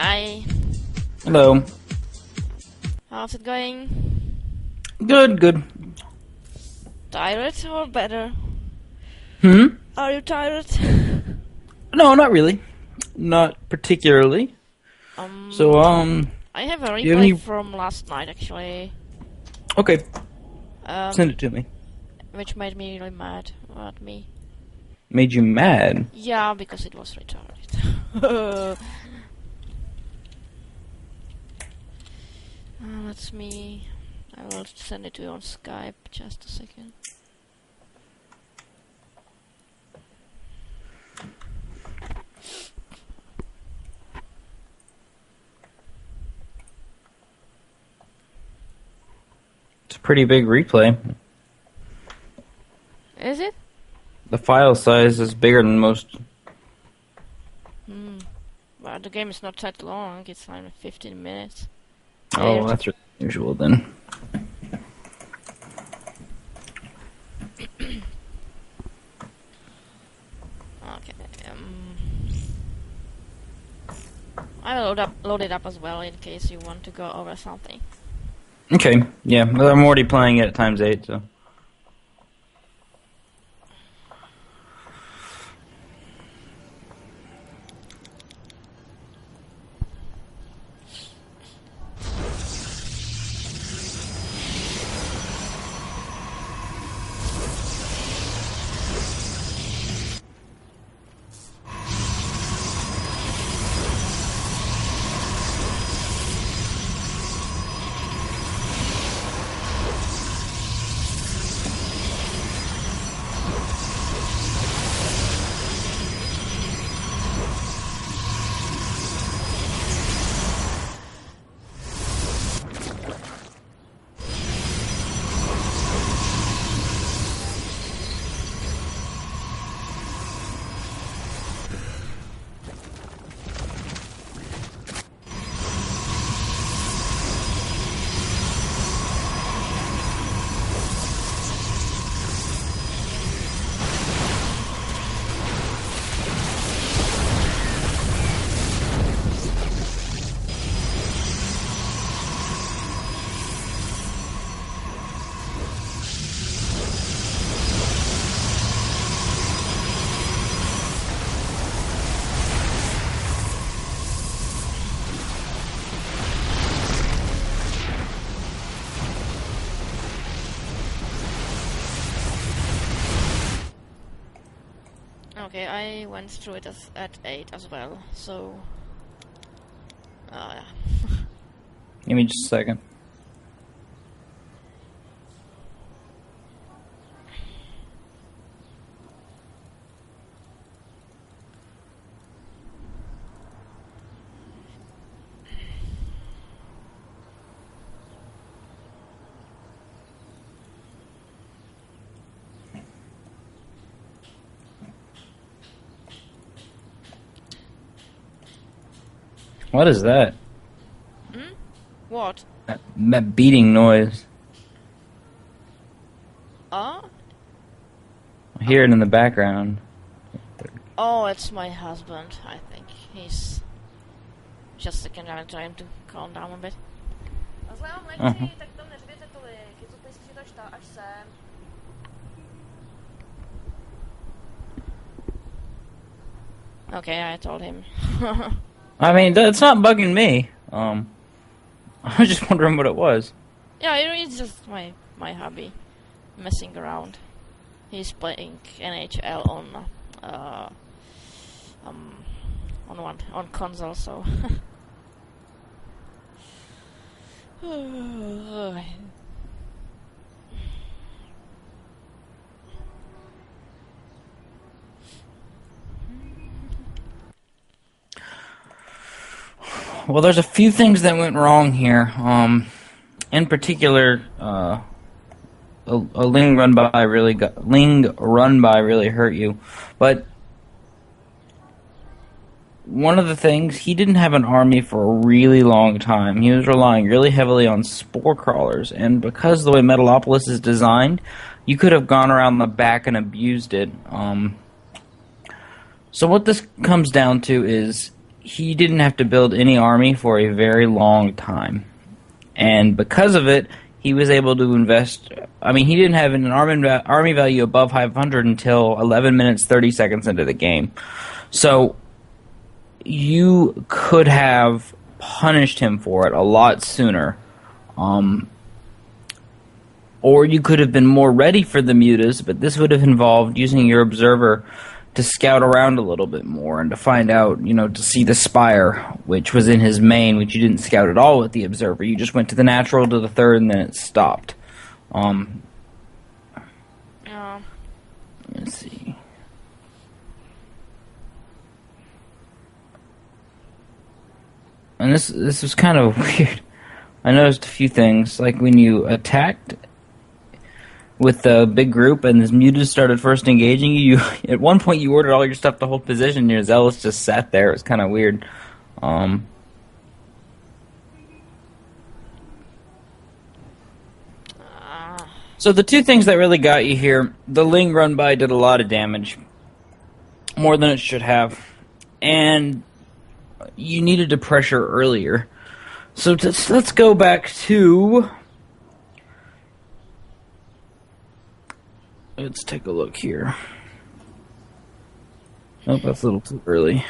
Hi. Hello. How's it going? Good, good. Tired or better? Are you tired? No, not really. Not particularly. So, I have a do you have replay any... from last night actually. Okay, Um, send it to me. which made me really mad at me. Made you mad? Yeah, because it was retarded. That's me. I will send it to you on Skype. Just a second. It's a pretty big replay. Is it? The file size is bigger than most. Well, the game is not that long. It's only 15 minutes. Oh, that's really unusual then. Okay. I will load it up as well in case you want to go over something. Okay, yeah, well, I'm already playing it at ×8, so... Okay, I went through it at 8 as well, so... yeah. Give me just a second. What is that? What? That beating noise. Ah? I hear it in the background. Oh, it's my husband, I think. He's just a second, I'm trying to calm down a bit. Okay, I told him. I mean, it's not bugging me. I was just wondering what it was. Yeah, it's just my hobby, messing around. He's playing NHL on console, so. Well, there's a few things that went wrong here. In particular, a Ling run by really hurt you, but one of the things, he didn't have an army for a really long time. He was relying really heavily on spore crawlers, and because the way Metalopolis is designed, you could have gone around the back and abused it. So what this comes down to is he didn't have to build any army for a very long time. And because of it, he was able to invest. I mean, he didn't have an army value above 500 until 11 minutes 30 seconds into the game. So you could have punished him for it a lot sooner. Or you could have been more ready for the mutas, but this would have involved using your observer to scout around a little bit more and to find out, to see the spire, which was in his main, which you didn't scout at all with the observer. You just went to the natural, to the third, and then it stopped. Let's see. And this was kind of weird. I noticed a few things, like when you attacked with the big group and this mutas started first engaging you, at one point you ordered all your stuff to hold position and your zealots just sat there. It was kind of weird. So the two things that really got you here, the Ling run by did a lot of damage. More than it should have. And you needed to pressure earlier. So let's go back to... Let's take a look here. Oh, that's a little too early.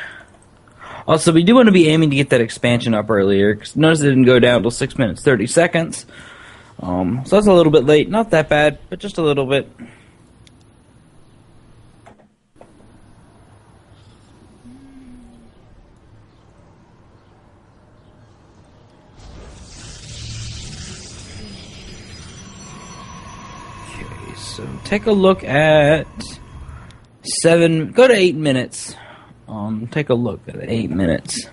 Also, we do want to be aiming to get that expansion up earlier, because notice it didn't go down until 6 minutes 30 seconds. So that's a little bit late. Not that bad, but just a little bit. So take a look at 7. Go to 8 minutes. Take a look at 8 minutes.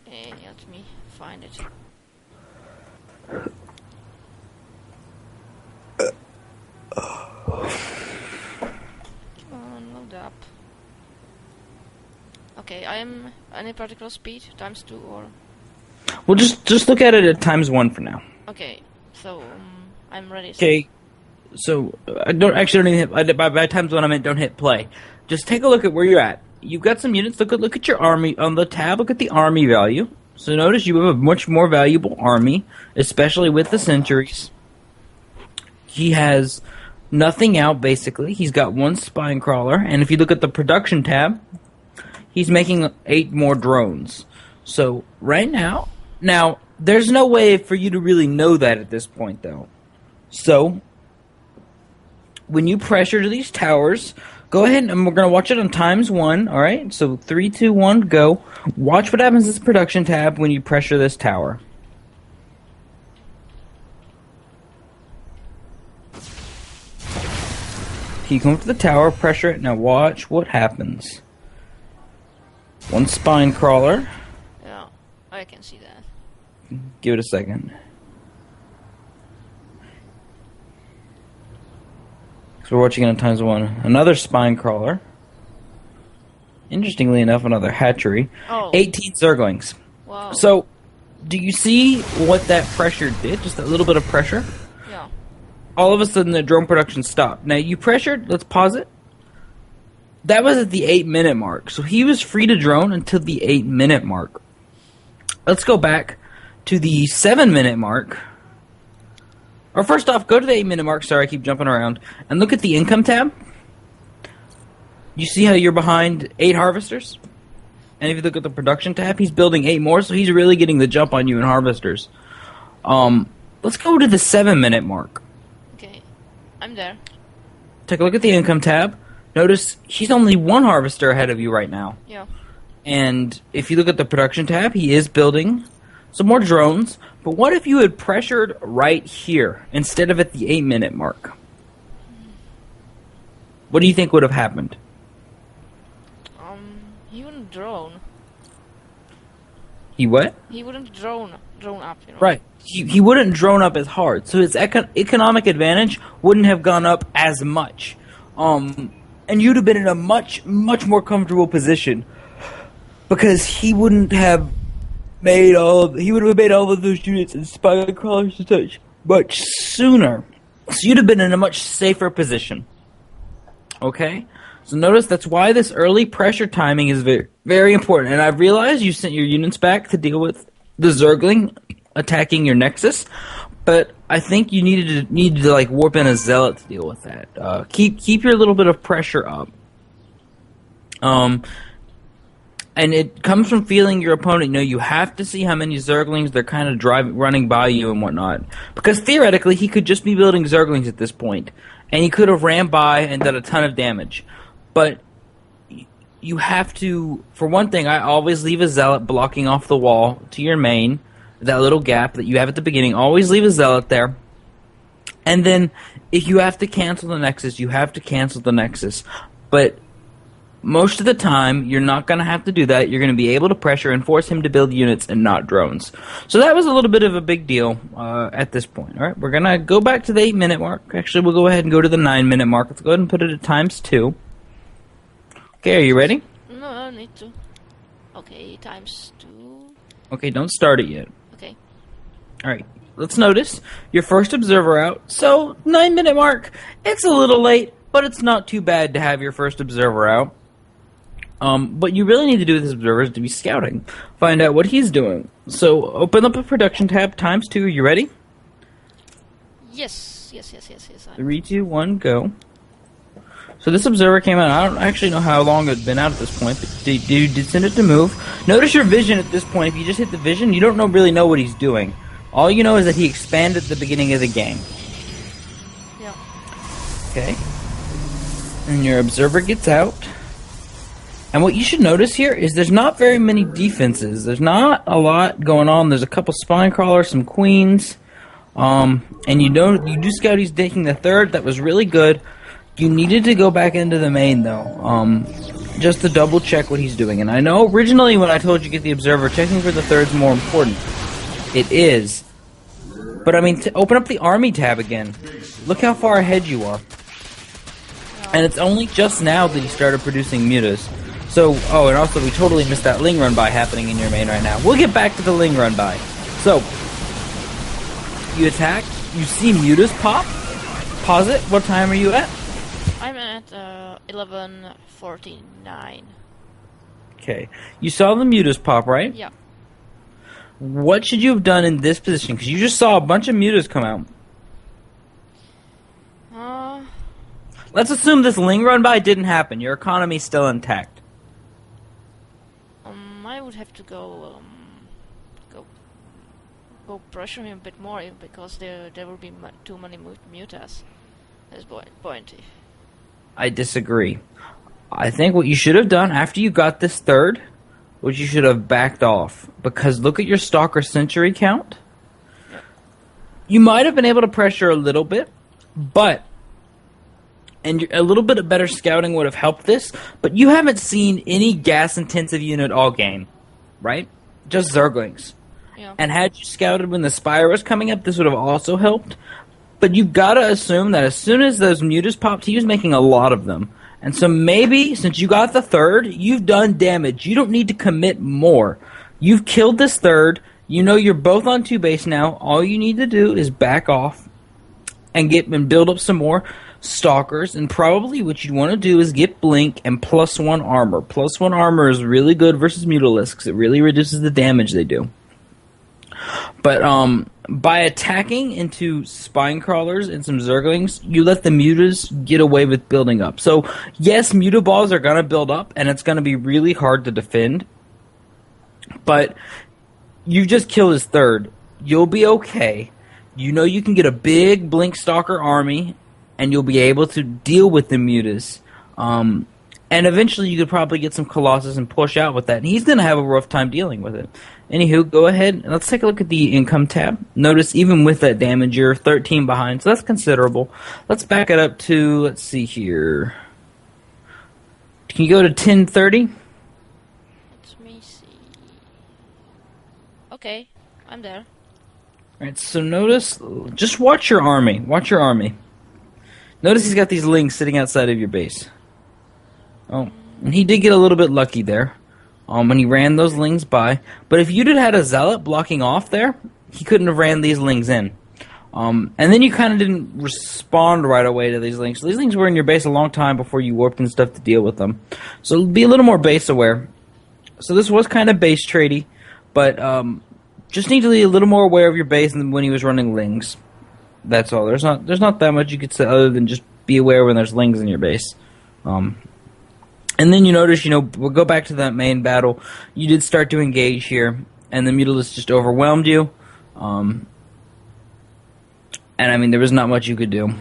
Okay, let me find it. Come on, load up. Okay, I am any particular speed times 2 or. Well, just look at it at times 1 for now. Okay, so I'm ready. Okay. So I don't even hit by times 1. I meant don't hit play. Just take a look at where you're at. You've got some units. Look at your army on the tab. Look at the army value. So notice you have a much more valuable army, especially with the centuries. He has nothing out basically. He's got 1 spine crawler, and if you look at the production tab, he's making 8 more drones. So right now there's no way for you to really know that at this point though. So when you pressure to these towers, go ahead and we're going to watch it on times 1, alright? So 3, 2, 1, go. Watch what happens in this production tab when you pressure this tower. You come up to the tower, pressure it, now watch what happens. 1 spine crawler. Yeah, I can see that. Give it a second. So we're watching it on times 1. Another spine crawler. Interestingly enough, another hatchery. Oh. 18 zerglings. Wow. So, do you see what that pressure did? Just that little bit of pressure? Yeah. All of a sudden, the drone production stopped. Now, you pressured. Let's pause it. That was at the 8-minute mark. So, he was free to drone until the 8-minute mark. Let's go back to the 7-minute mark. Or first off, go to the 8-minute mark. Sorry, I keep jumping around. And look at the income tab. You see how you're behind 8 harvesters? And if you look at the production tab, he's building 8 more, so he's really getting the jump on you in harvesters. Let's go to the 7-minute mark. Okay, I'm there. Take a look at the income tab. Notice he's only 1 harvester ahead of you right now. Yeah. And if you look at the production tab, he is building some more drones. But what if you had pressured right here instead of at the 8-minute mark? What do you think would have happened? He wouldn't drone. He what? He wouldn't drone up, you know. Right. He wouldn't drone up as hard, so his economic advantage wouldn't have gone up as much. And you'd have been in a much more comfortable position because he wouldn't have made all of those units and spine crawlers and such much sooner. So you'd have been in a much safer position. Okay? So notice that's why this early pressure timing is very, very important. And I've realized you sent your units back to deal with the Zergling attacking your Nexus, but I think you needed to like warp in a Zealot to deal with that. Keep your little bit of pressure up. And it comes from feeling your opponent. You have to see how many Zerglings they're kind of running by you and whatnot. Because theoretically, he could just be building Zerglings at this point, and he could have ran by and done a ton of damage. But you have to, for one thing, I always leave a Zealot blocking off the wall to your main, that little gap that you have at the beginning. Always leave a Zealot there. And then, if you have to cancel the Nexus, you have to cancel the Nexus. But most of the time, you're not going to have to do that. You're going to be able to pressure and force him to build units and not drones. So that was a little bit of a big deal at this point. All right, we're going to go back to the 8-minute mark. Actually, we'll go ahead and go to the 9-minute mark. Let's go ahead and put it at ×2. Okay, are you ready? No, I don't need to. Okay, ×2. Okay, don't start it yet. Okay. All right, let's notice your first observer out. So, 9-minute mark. It's a little late, but it's not too bad to have your first observer out. What you really need to do with this observer is to be scouting. Find out what he's doing. So, open up a production tab, ×2. Are you ready? Yes. 3, 2, 1, go. So this observer came out. I don't actually know how long it's been out at this point, but you did send it to move. Notice your vision at this point. If you just hit the vision, you don't really know what he's doing. All you know is that he expanded at the beginning of the game. Yeah. Okay. And your observer gets out. And what you should notice here is there's not very many defenses. There's not a lot going on. There's a couple spine crawlers, some queens. And you do scout he's taking the third. That was really good. You needed to go back into the main, though, just to double-check what he's doing. And I know originally when I told you to get the observer, checking for the third's more important. It is. But, I mean, open up the army tab again. Look how far ahead you are. And it's only just now that he started producing mutas. So, oh, and also we totally missed that Ling run-by happening in your main right now. We'll get back to the Ling run-by. So, you attack, you see mutas pop. Pause it. What time are you at? I'm at 11:49. Okay. You saw the mutas pop, right? Yeah. What should you have done in this position? Because you just saw a bunch of mutas come out. Let's assume this Ling run-by didn't happen. Your economy's still intact. I would have to go pressure him a bit more because there will be too many mutas. That's pointy. I disagree. I think what you should have done after you got this third was you should have backed off. Because look at your Stalker Century count. Yep. You might have been able to pressure a little bit, and a little bit of better scouting would have helped this, but you haven't seen any gas-intensive unit all game, right? Just Zerglings. Yeah. And had you scouted when the Spire was coming up, this would have also helped. But you've got to assume that as soon as those mutas popped, he was making a lot of them. And so maybe, since you got the third, you've done damage. You don't need to commit more. You've killed this third. You know you're both on 2 base now. All you need to do is back off and build up some more Stalkers. And probably what you'd want to do is get Blink and +1 armor. +1 armor is really good versus Mutalisks. It really reduces the damage they do. But by attacking into spine crawlers and some Zerglings, you let the mutas get away with building up. So, yes, muta balls are going to build up, and it's going to be really hard to defend. But you just killed his third. You'll be okay. You know you can get a big Blink Stalker army, and you'll be able to deal with the mutas. And eventually you could probably get some Colossus and push out with that. And he's going to have a rough time dealing with it. Anywho, go ahead and let's take a look at the income tab. Notice even with that damage, you're 13 behind, so that's considerable. Let's back it up to, let's see here. Can you go to 1030? Let me see. Okay, I'm there. Alright, so notice, just watch your army. Watch your army. Notice he's got these lings sitting outside of your base. Oh, and he did get a little bit lucky there when he ran those lings by. But if you'd had a Zealot blocking off there, he couldn't have ran these lings in. And then you kind of didn't respond right away to these links. These links were in your base a long time before you warped and stuff to deal with them. So be a little more base aware. So this was kind of base tradey, but just need to be a little more aware of your base than when he was running lings. That's all. There's not that much you could say other than just be aware when there's lings in your base. And then you notice, we'll go back to that main battle. You did start to engage here, and the Mutalisk just overwhelmed you. And I mean, there was not much you could do.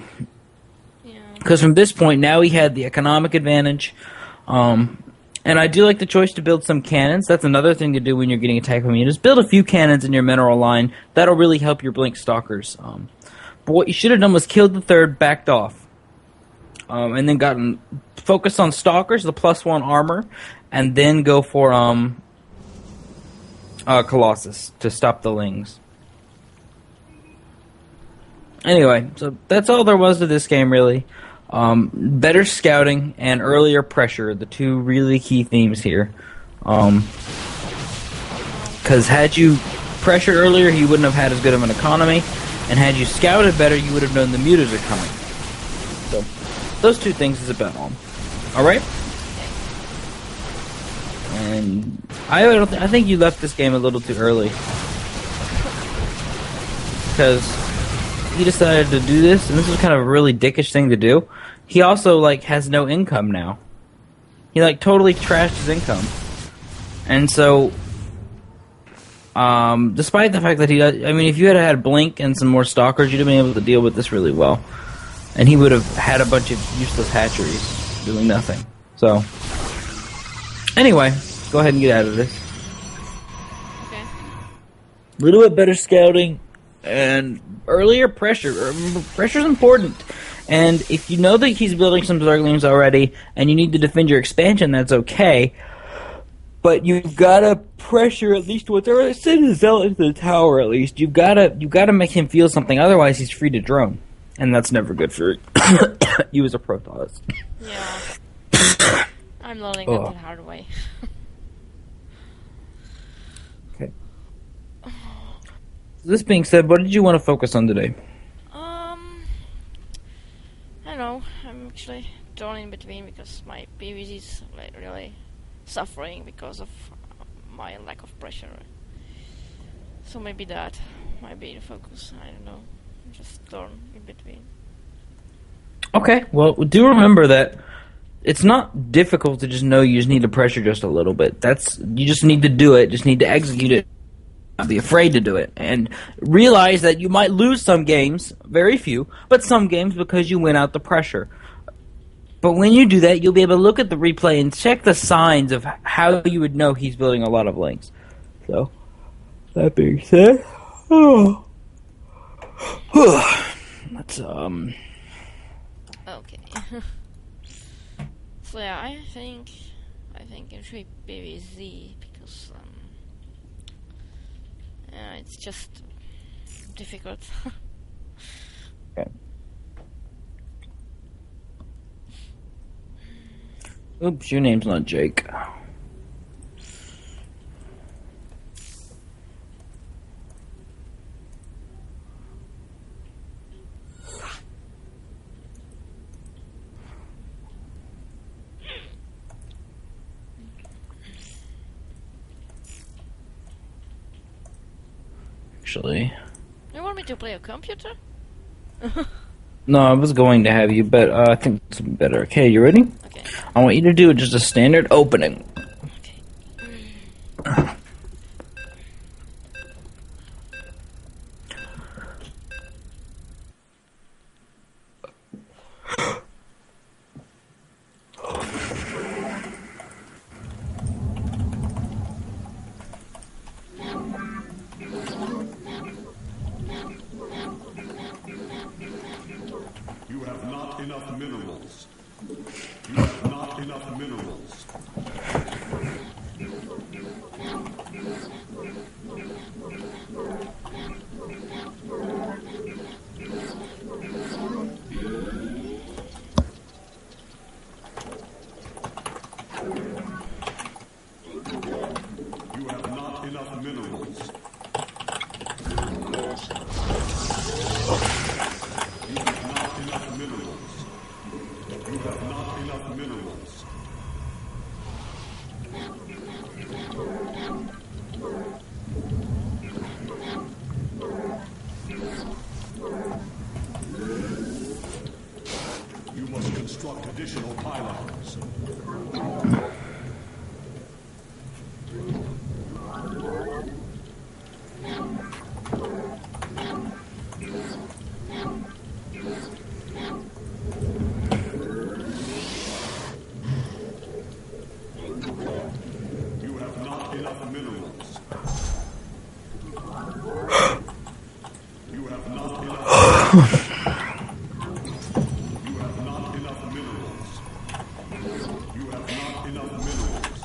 Because from this point, now he had the economic advantage. And I do like the choice to build some cannons. That's another thing to do when you're getting attacked by mutants. Build a few cannons in your mineral line. That'll really help your Blink Stalkers. But what you should have done was killed the third, backed off. And then gotten focused on Stalkers, the +1 armor, and then go for Colossus to stop the Lings. Anyway, so that's all there was to this game, really. Better scouting and earlier pressure, the two really key themes here. Because had you pressured earlier, you wouldn't have had as good of an economy, and had you scouted better, you would have known the mutas are coming. So, those two things is about all. Alright? And I think you left this game a little too early. Because he decided to do this, and this is kind of a really dickish thing to do. He also, has no income now. He, totally trashed his income. And so, despite the fact that if you had had Blink and some more Stalkers, you'd have been able to deal with this really well. And he would have had a bunch of useless hatcheries doing nothing. So, anyway, go ahead and get out of this. Okay. A little bit better scouting and earlier pressure. Pressure's important. And if you know that he's building some Zerglings already and you need to defend your expansion, that's okay. But you've got to pressure at least whatever. Send his Zealot into the tower at least. You've got to make him feel something. Otherwise, he's free to drone. And that's never good for you as a Protoss. Yeah. I'm learning it the hard way. Okay. This being said, what did you want to focus on today? I don't know. I'm actually torn in between because my PVZ is really suffering because of my lack of pressure. So maybe that might be the focus. I don't know. I'm just torn in between. Okay, well, do remember that it's not difficult to just know you just need to pressure just a little bit. You just need to do it. Just need to execute it. Not be afraid to do it. And realize that you might lose some games, very few, but some games because you went out the pressure. But when you do that, you'll be able to look at the replay and check the signs of how you would know he's building a lot of links. So, that being said, let's, Okay. So yeah, I think it should be BVZ because it's just difficult. Okay. Oops, your name's not Jake. Actually. You want me to play a computer? No, I was going to have you, but I think it's better. Okay, you ready? Okay. I want you to do just a standard opening. Okay. You have not enough minerals. You have not enough minerals. enough minerals. You have not enough. You have not enough minerals. You have not enough minerals.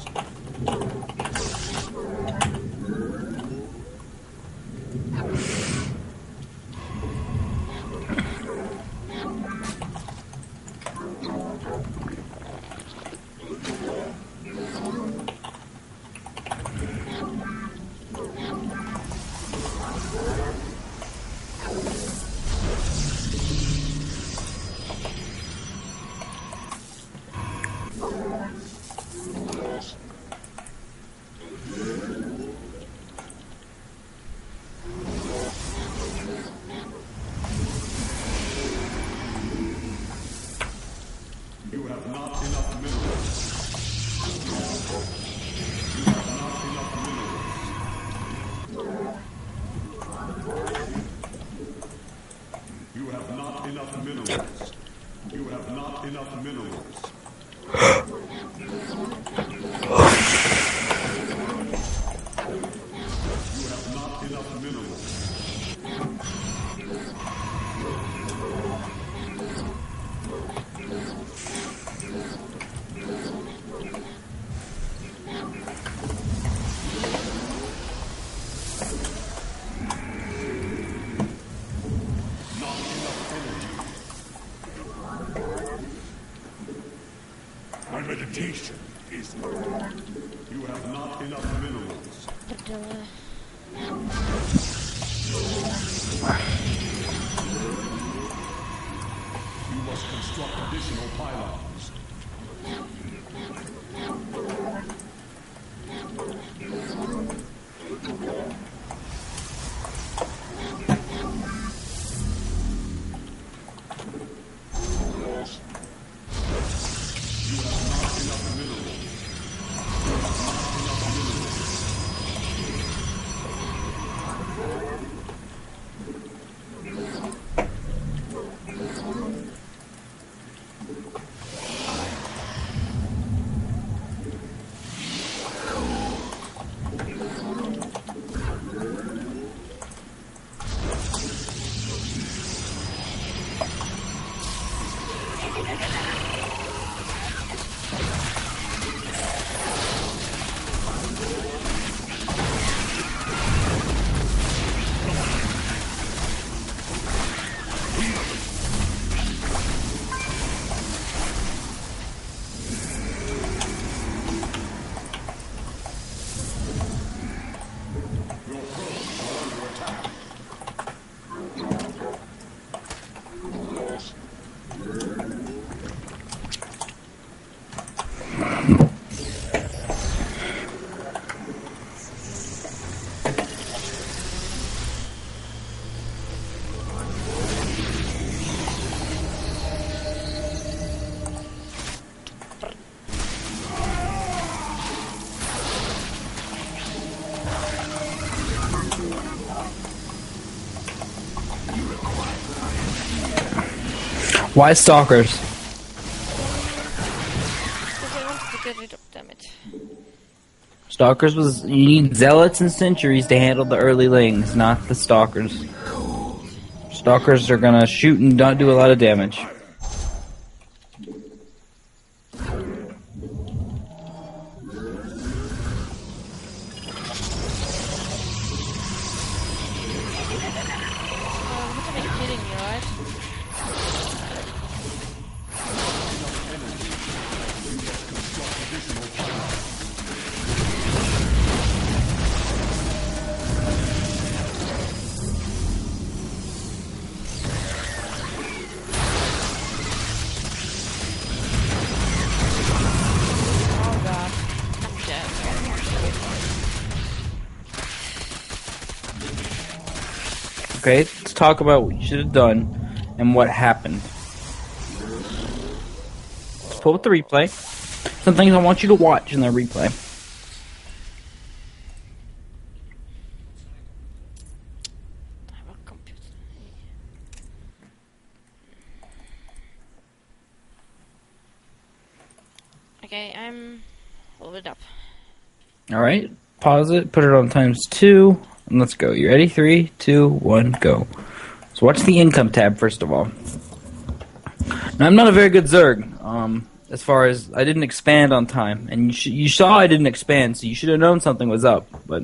You have not enough minerals. You have not enough minerals. You have not enough minerals. You have not enough minerals. You have not enough minerals. My meditation is over. You have not enough minerals. You must construct additional pylons. You have not enough minerals. You have not enough minerals. Your probes are under attack. Why stalkers? Because I wanted to get rid of them. Stalkers was you need zealots and sentries to handle the early lings, not the stalkers. Stalkers are gonna shoot and not do a lot of damage. What am I kidding you, right? Oh god. I'm dead. Okay, let's talk about what you should have done and what happened. Let's pull up the replay. Some things I want you to watch in the replay. I have a computer. Okay, I'm loaded up. All right. pause it, put it on ×2, and let's go. You ready? 3, 2, 1, go. So watch the income tab first of all. Now I'm not a very good Zerg, as far as I didn't expand on time, and you saw I didn't expand, so you should have known something was up, but.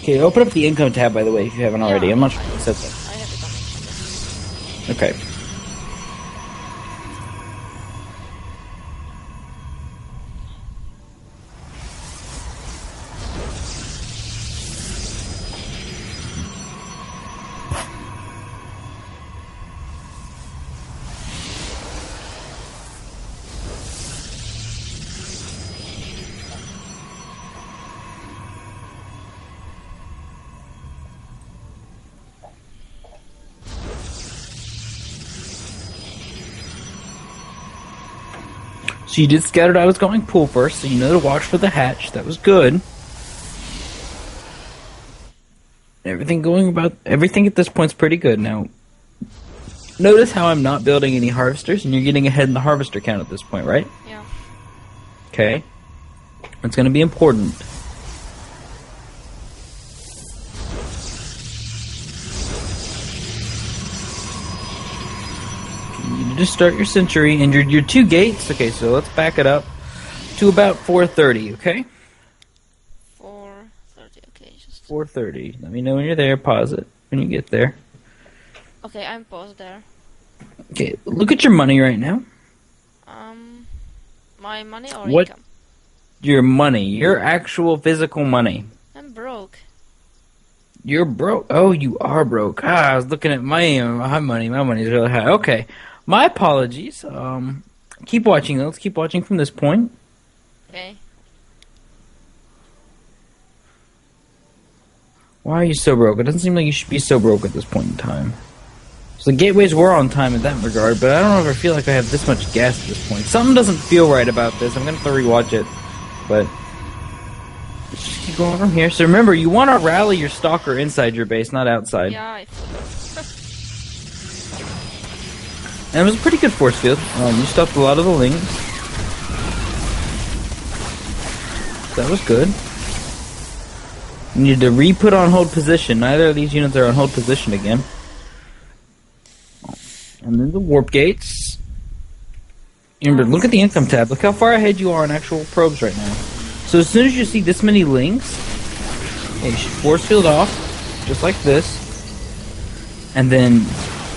Okay, open up the income tab, by the way, if you haven't already. I'm not sure if it says that. I have it on. Okay. So you did scout it. I was going pool first, so you know to watch for the hatch. That was good. Everything at this point's pretty good. Now, notice how I'm not building any harvesters, and you're getting ahead in the harvester count at this point, right? Yeah. Okay. It's going to be important. You need to start your century, and your 2 gates. Okay, so let's back it up to about 4:30. Okay. 4:30. Okay, just. 4:30. Let me know when you're there. Pause it when you get there. Okay, I'm paused there. Okay, look at your money right now. My money or What? income? Your money, your actual physical money. I'm broke. You're broke. Oh, you are broke. I was looking at my money. My money's really high. Okay, my apologies. Keep watching. Let's keep watching from this point. Okay. Why are you so broke? It doesn't seem like you should be so broke at this point in time. So the gateways were on time in that regard, but I don't know if I feel like I have this much gas at this point. Something doesn't feel right about this. I'm going to have to rewatch it, but let's just keep going from here. So remember, you want to rally your stalker inside your base, not outside. Yeah, I forgot. And it was a pretty good force field. You stopped a lot of the lings. That was good. You need to re-put on hold position. Neither of these units are on hold position again. And then the warp gates. Remember, look at the income tab. Look how far ahead you are on actual probes right now. So as soon as you see this many lings, you should force field off, just like this, and then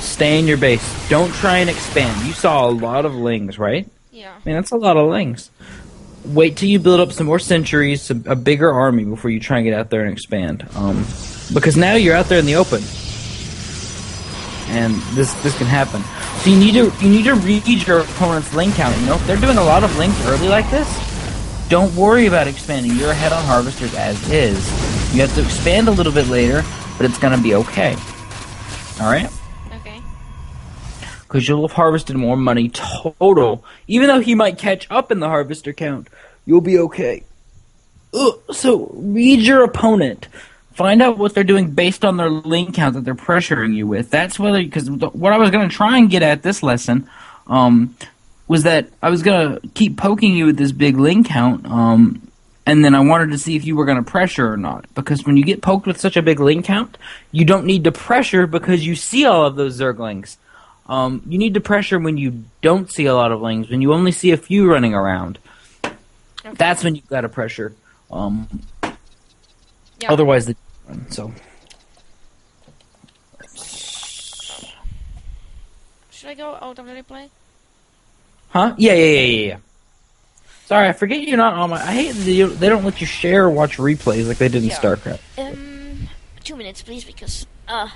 stay in your base. Don't try and expand. You saw a lot of lings, right? Yeah. I mean, that's a lot of lings. Wait till you build up some more centuries, a bigger army before you try and get out there and expand. Because now you're out there in the open. And this can happen. So you need to read your opponent's ling count. You know, if they're doing a lot of lings early like this, don't worry about expanding. You're ahead on harvesters as is. You have to expand a little bit later, but it's gonna be okay. All right? Okay. Because you'll have harvested more money total. Even though he might catch up in the harvester count, you'll be okay. So read your opponent. Find out what they're doing based on their ling count that they're pressuring you with. That's whether, because what I was going to try and get at this lesson was that I was going to keep poking you with this big ling count, and then I wanted to see if you were going to pressure or not. Because when you get poked with such a big ling count, you don't need to pressure because you see all of those zerglings. You need to pressure when you don't see a lot of lings, when you only see a few running around. Okay. That's when you've got to pressure. Yeah. Otherwise, the so. Should I go out of the replay? Huh? Yeah. Sorry, I forget you're not on my. I hate that they don't let you share or watch replays like they did in StarCraft. 2 minutes, please, because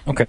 Okay.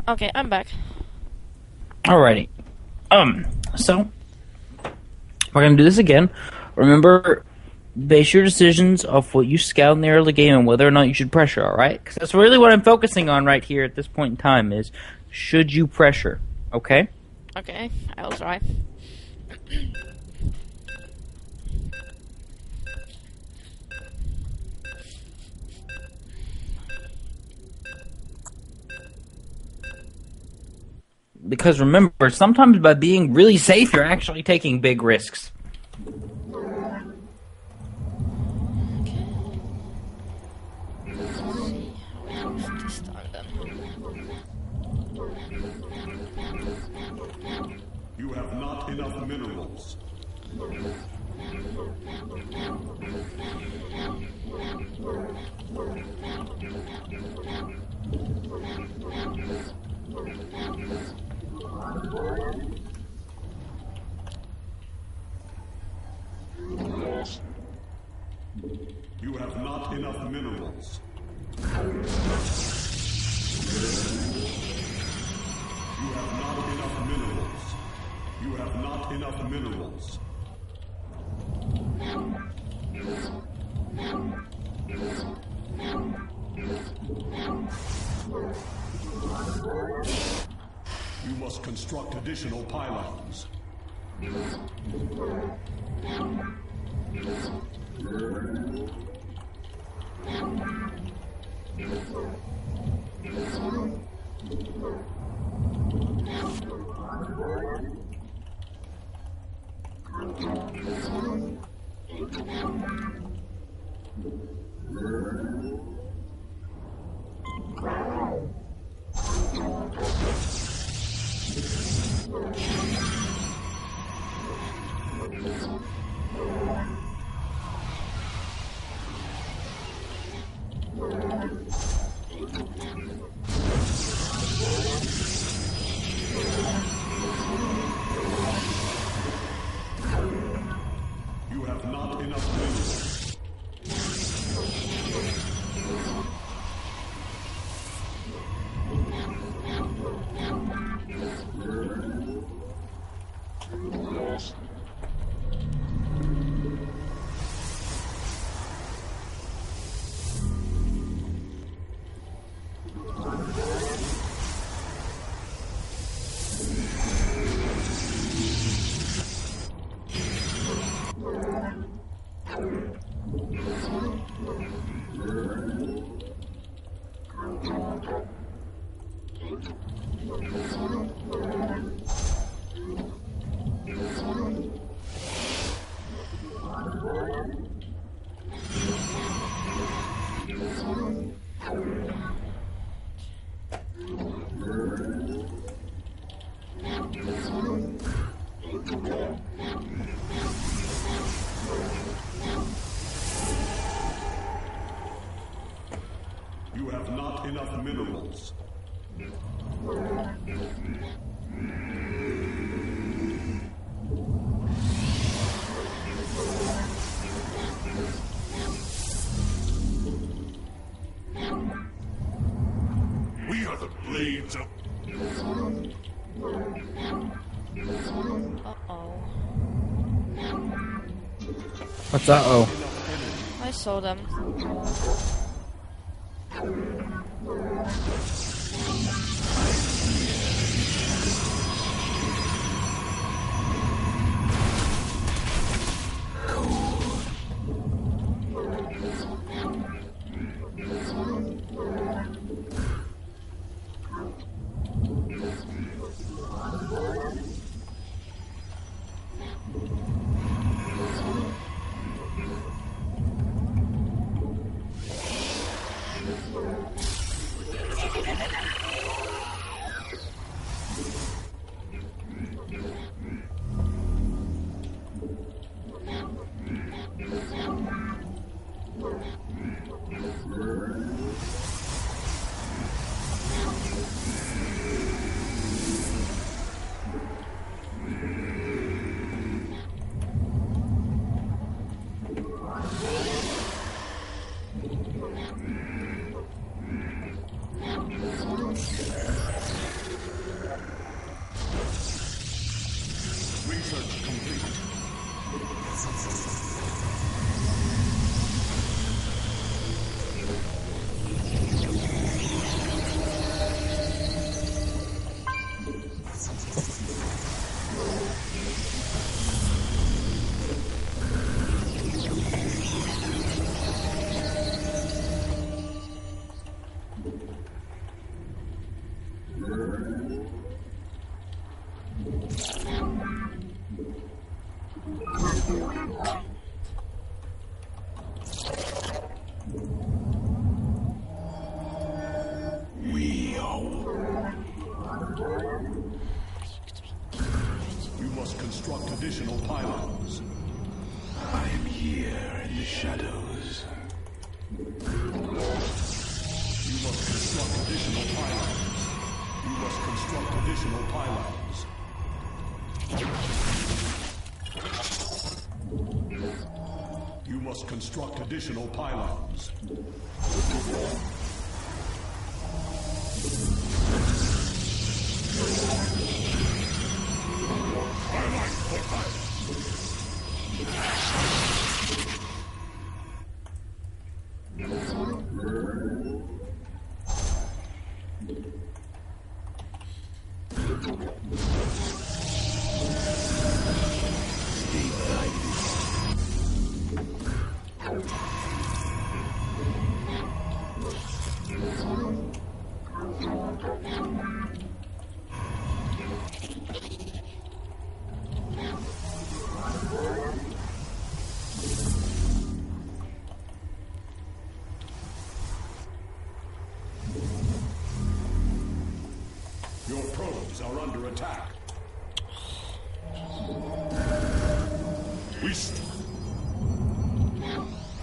Okay, I'm back. Alrighty. So we're gonna do this again. Remember, base your decisions off what you scout in the early game and whether or not you should pressure. All right? Because that's really what I'm focusing on right here at this point in time. Is should you pressure? Okay. Okay, I will try. Because remember, sometimes by being really safe, you're actually taking big risks. Okay. Let's see how it goes this time then. You have not enough minerals. You have not enough minerals. You have not enough minerals. You have not enough minerals. You must construct additional pylons. You have not enough minerals. You have not enough minerals. We are the blades of... Uh-oh. What's uh-oh? I saw them. construct additional pylons. I am here in the shadows. You must construct additional pylons. You must construct additional pylons. You must construct additional pylons. Your probes are under attack. Waste.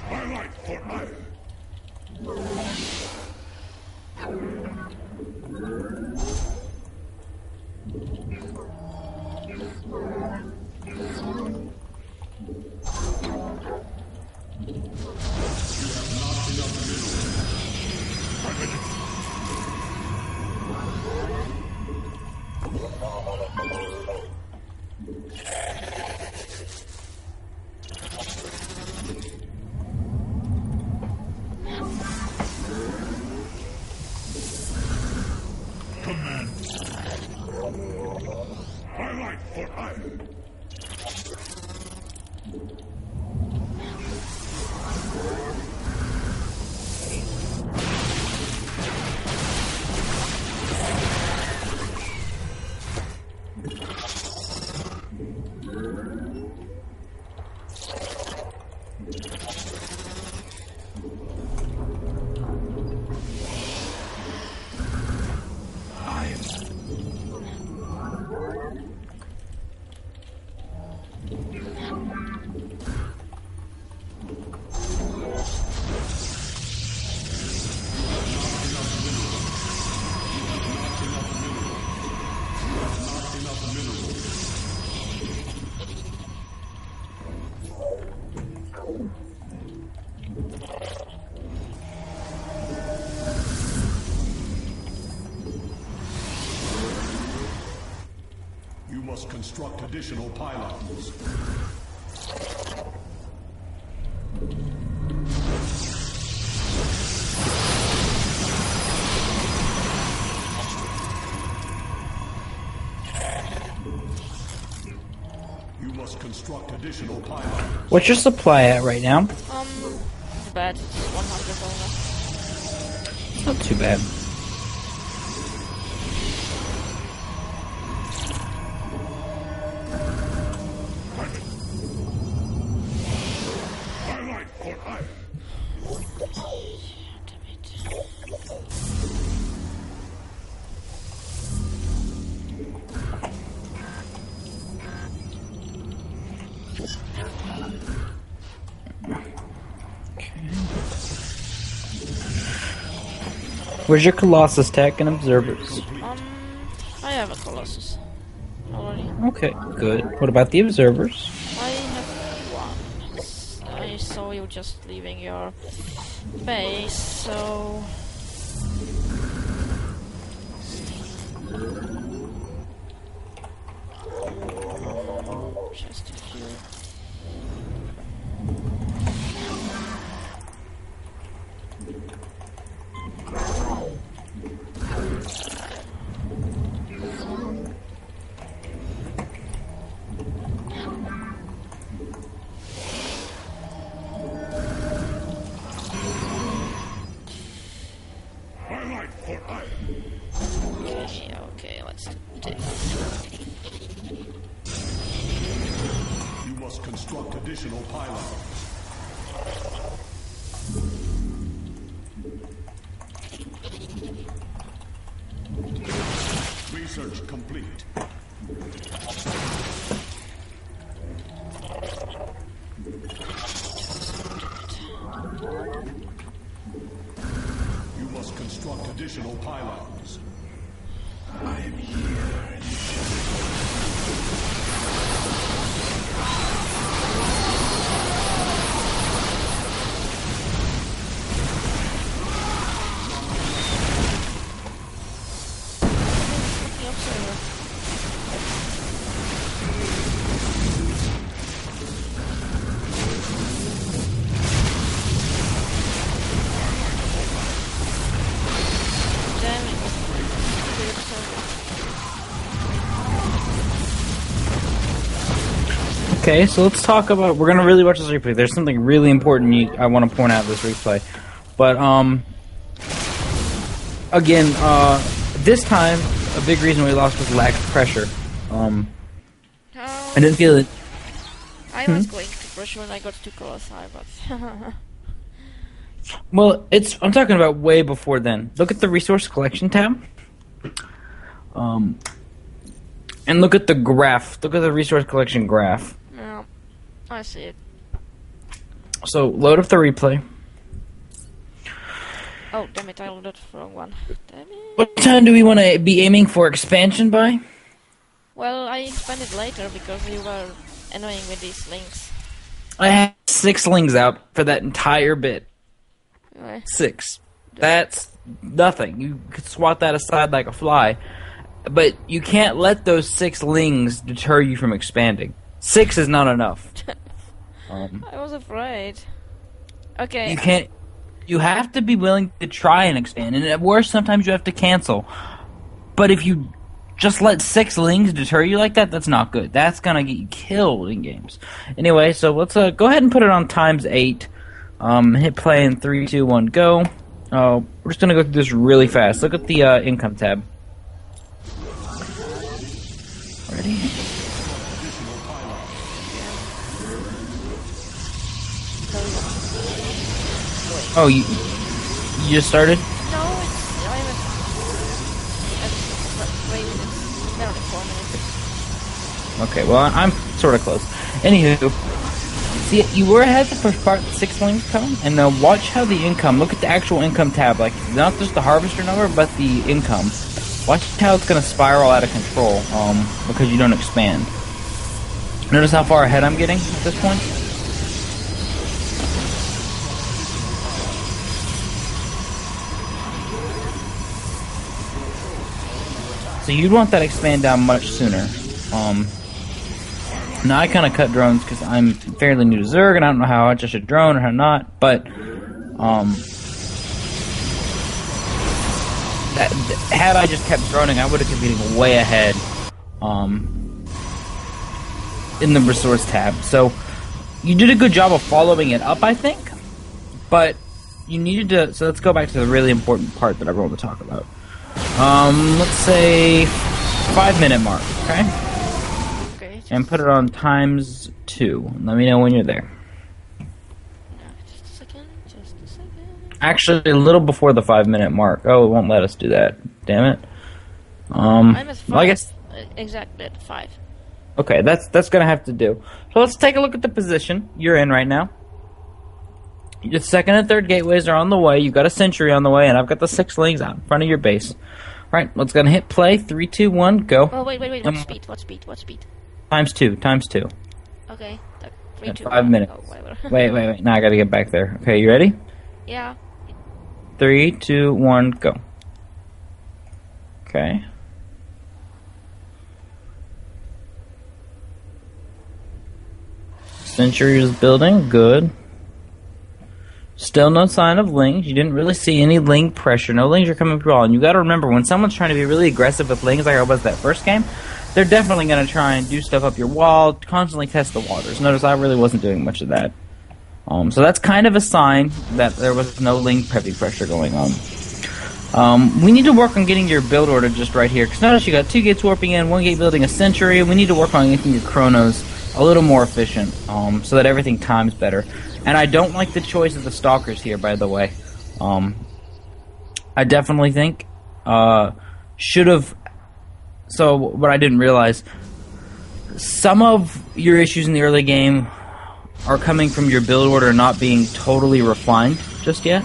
My life for iron. My life for iron. You must construct additional pylons. You must construct additional pylons. What's your supply at right now? It's bad. It's 100 over. Not too bad. My life for iron. Damn it. Where's your Colossus tech and observers? I have a Colossus already. Okay, good. What about the observers? I have one. I saw you just leaving your base, so... Just a few. My life for iron. Okay, let's do this. You must construct additional pylons. Research complete. Construct additional pylons. I am here in the shadow. The observer. Damn it. The observer. Okay, so let's talk about. We're gonna really watch this replay. There's something really important I want to point out this replay, but again, this time a big reason we lost was lack of pressure. I didn't feel it. I was going to push when I got too close, but Well, I'm talking about way before then. Look at the resource collection tab. And look at the graph. Look at the resource collection graph. yeah, I see it. So load up the replay. Oh, damn it, I loaded the wrong one. Damn it. What time do we want to be aiming for expansion by? Well, I expanded later because you were annoying with these links. I had 6 lings out for that entire bit. Anyway, 6. That's nothing. You could swat that aside like a fly. But you can't let those 6 lings deter you from expanding. 6 is not enough. I was afraid. Okay. You can't. You have to be willing to try and expand, and at worst, sometimes you have to cancel. But if you just let 6 lings deter you like that, that's not good. That's gonna get you killed in games. Anyway, so let's go ahead and put it on ×8. Hit play in 3, 2, 1, go. We're just gonna go through this really fast. Look at the income tab. Ready? Oh, you just started? No, it's. I'm wait, it's nearly 4 minutes. Okay, well, I'm sort of close. Anywho, see, you were ahead the first part, 6 lings come, and watch how the income, look at the actual income tab, like, not just the harvester number, but the income. Watch how it's going to spiral out of control, because you don't expand. Notice how far ahead I'm getting at this point? So you'd want that expand down much sooner. Now I kind of cut drones because I'm fairly new to Zerg and I don't know how much I should drone or how not. But had I just kept droning, I would have been getting way ahead in the resource tab. So you did a good job of following it up, I think. But you needed to. So let's go back to the really important part that I want to talk about. Let's say 5-minute mark, okay? Okay. And put it on ×2. Let me know when you're there. Just a second. Just a second. Actually, a little before the 5-minute mark. Oh, it won't let us do that. Damn it. I'm at 5. Well, I guess. Exactly at 5. Okay, that's gonna have to do. So let's take a look at the position you're in right now. Your 2nd and 3rd gateways are on the way. You've got a sentry on the way, and I've got the 6 lings out in front of your base. Right, let's gonna hit play. 3, 2, 1, go. Oh, wait. What speed? What speed? ×2. Okay. 3, At 2, 5 1. minutes. Oh, whatever. Wait. Now I gotta get back there. Okay, you ready? Yeah. 3, 2, 1, go. Okay. Sentry is building. Good. Still no sign of lings. You didn't really see any ling pressure. No lings are coming through all. And you got to remember, when someone's trying to be really aggressive with lings, like I was that first game, they're definitely going to try and do stuff up your wall, constantly test the waters. Notice I really wasn't doing much of that. So that's kind of a sign that there was no ling heavy pressure going on. We need to work on getting your build order just right here. Because notice you got 2 gates warping in, 1 gate building a sentry. We need to work on making your chronos a little more efficient, so that everything times better. And I don't like the choice of the stalkers here, by the way. I definitely think should have. So what I didn't realize, some of your issues in the early game are coming from your build order not being totally refined just yet.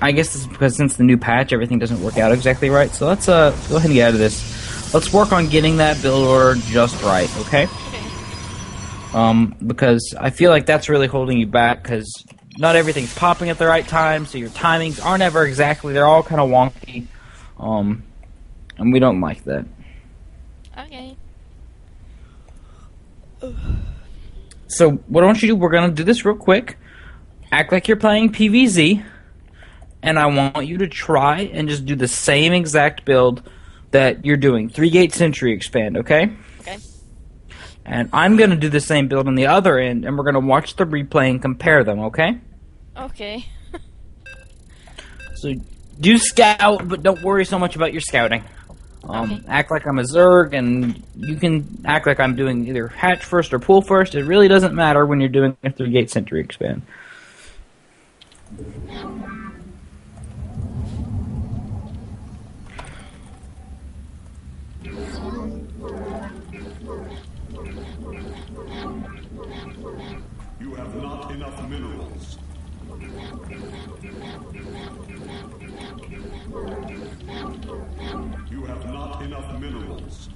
I guess this is because since the new patch, everything doesn't work out exactly right. So let's go ahead and get out of this. Let's work on getting that build order just right, okay? Okay. Because I feel like that's really holding you back, because not everything's popping at the right time, so your timings aren't ever exactly, they're all kind of wonky, and we don't like that. Okay. So what I want you to do, we're going to do this real quick. Act like you're playing PvZ, and I want you to try and just do the same exact build that you're doing. 3-gate Sentry Expand, okay? Okay. And I'm going to do the same build on the other end, and we're going to watch the replay and compare them, okay? Okay. So do scout, but don't worry so much about your scouting. Okay. Act like I'm a Zerg, and you can act like I'm doing either hatch first or pull first. It really doesn't matter when you're doing a 3-gate Sentry Expand. You have not enough minerals. You have not enough minerals.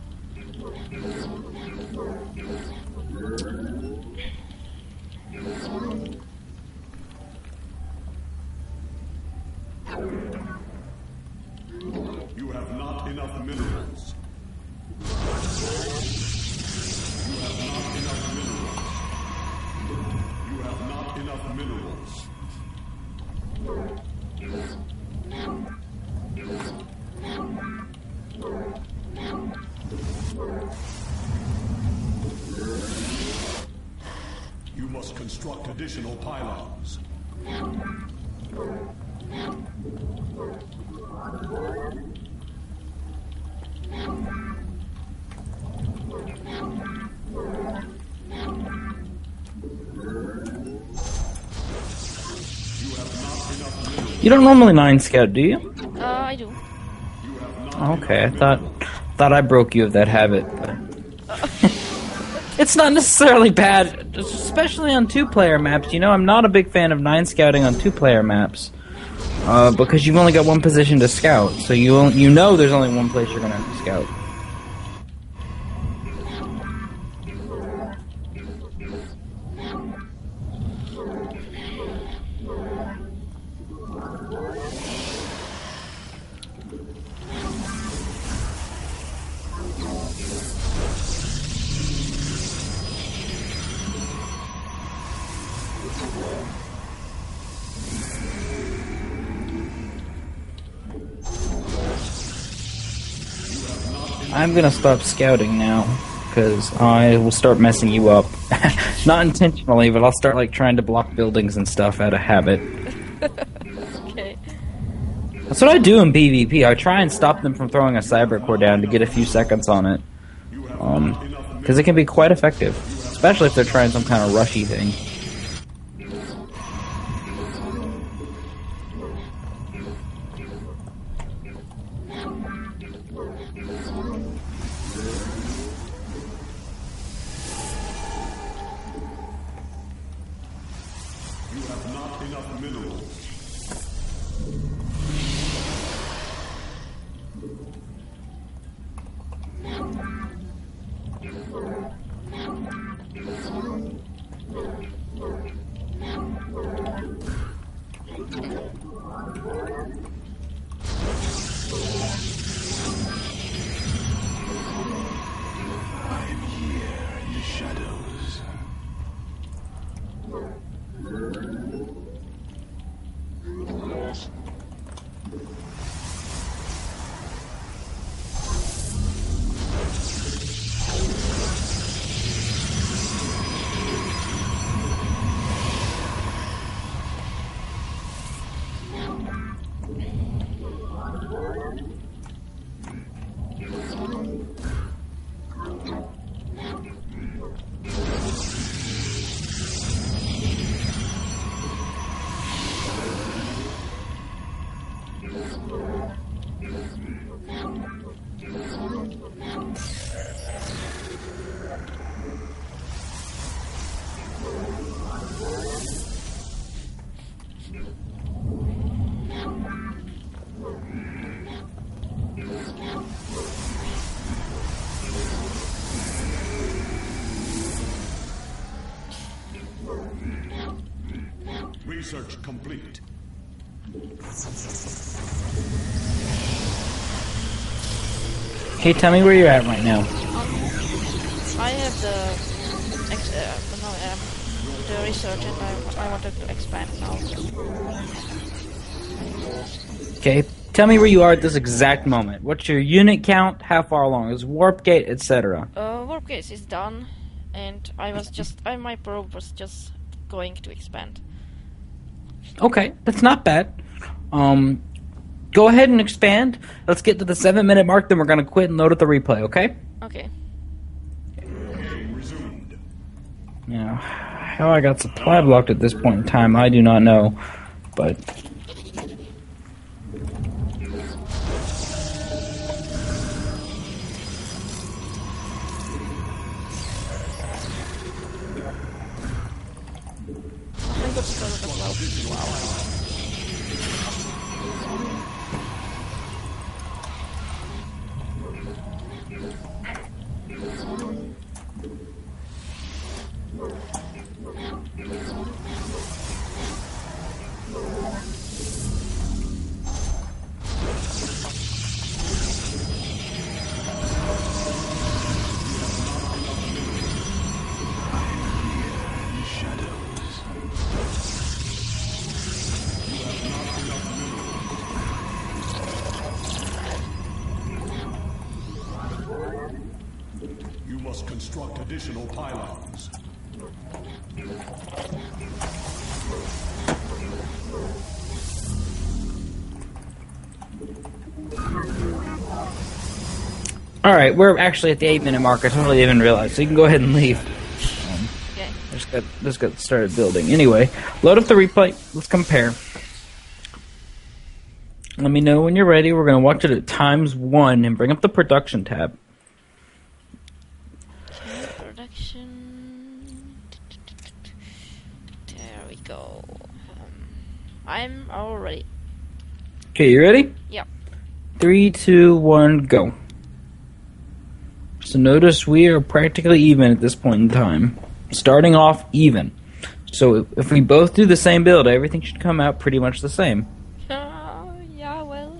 You have not enough minerals. You have not enough minerals. You have not enough minerals. You must construct additional pylons. You don't normally 9 scout, do you? I do. Okay, I thought I broke you of that habit, but it's not necessarily bad, especially on 2-player maps. You know, I'm not a big fan of 9 scouting on 2-player maps, because you've only got one position to scout, so you know there's only one place you're gonna have to scout. I'm gonna stop scouting now, because I will start messing you up. Not intentionally, but I'll start like trying to block buildings and stuff out of habit. Okay. That's what I do in PvP. I try and stop them from throwing a cyber core down to get a few seconds on it. Because it can be quite effective, especially if they're trying some kind of rushy thing. You have not enough minerals. I'm here in the shadows. Research complete. Okay, tell me where you're at right now. I have the research, and I wanted to expand now. Okay, tell me where you are at this exact moment. What's your unit count? How far along is warp gate, etc.? Warp case is done, and my probe was just going to expand. Okay, that's not bad. Go ahead and expand. Let's get to the 7-minute mark, then we're gonna quit and load up the replay. Okay? Okay. Resumed. Now, how I got supply blocked at this point in time, I do not know, but. I got started as well. Wow. You must construct additional pylons. Alright, we're actually at the 8-minute mark. I totally didn't realize, so you can go ahead and leave. Okay. Just got started building. Anyway, load up the replay. Let's compare. Let me know when you're ready. We're going to watch it at ×1 and bring up the production tab. Okay, production. There we go. I'm all ready. Okay, you ready? Yep. 3, 2, 1, go. So notice we are practically even at this point in time. Starting off even. So if we both do the same build, everything should come out pretty much the same. Yeah, well.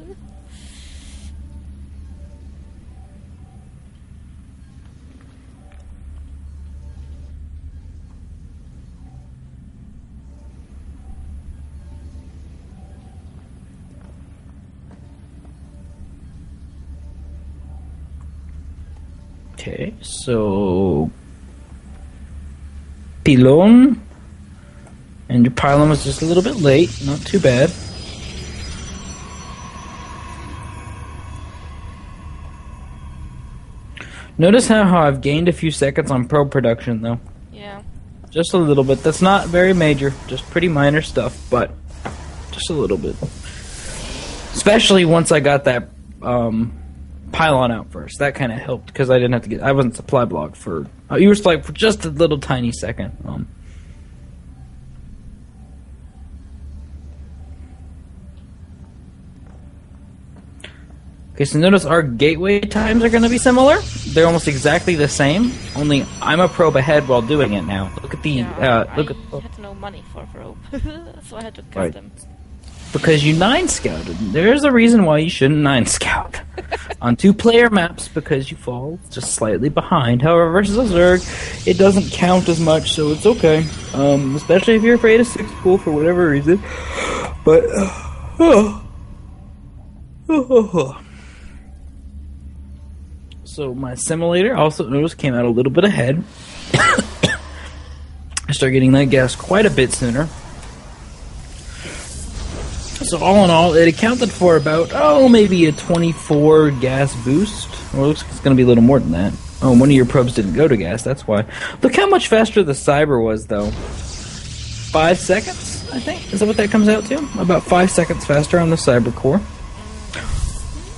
Okay, so pylon, and your pylon was just a little bit late, not too bad. Notice how I've gained a few seconds on probe production though. Yeah. Just a little bit. That's not very major, just pretty minor stuff, but just a little bit. Especially once I got that pylon out first. That kind of helped because I didn't have to I wasn't supply blocked for. You were supply for just a little tiny second. Okay, so notice our gateway times are going to be similar. They're almost exactly the same. Only I'm a probe ahead while doing it now. Look at the Yeah, look I at. had no money for probe, so I had to cut Right. them. Because you 9-scouted. There's a reason why you shouldn't 9-scout. On 2-player maps, because you fall just slightly behind. However, versus a Zerg, it doesn't count as much, so it's okay. Especially if you're afraid of 6-pool for whatever reason. But, So my simulator also notice came out a little bit ahead. I started getting that gas quite a bit sooner. So all in all, it accounted for about, maybe a 24 gas boost. Or it looks like it's going to be a little more than that. Oh, one of your probes didn't go to gas, that's why. Look how much faster the Cyber was, though. 5 seconds, I think? Is that what that comes out to? About 5 seconds faster on the Cyber core.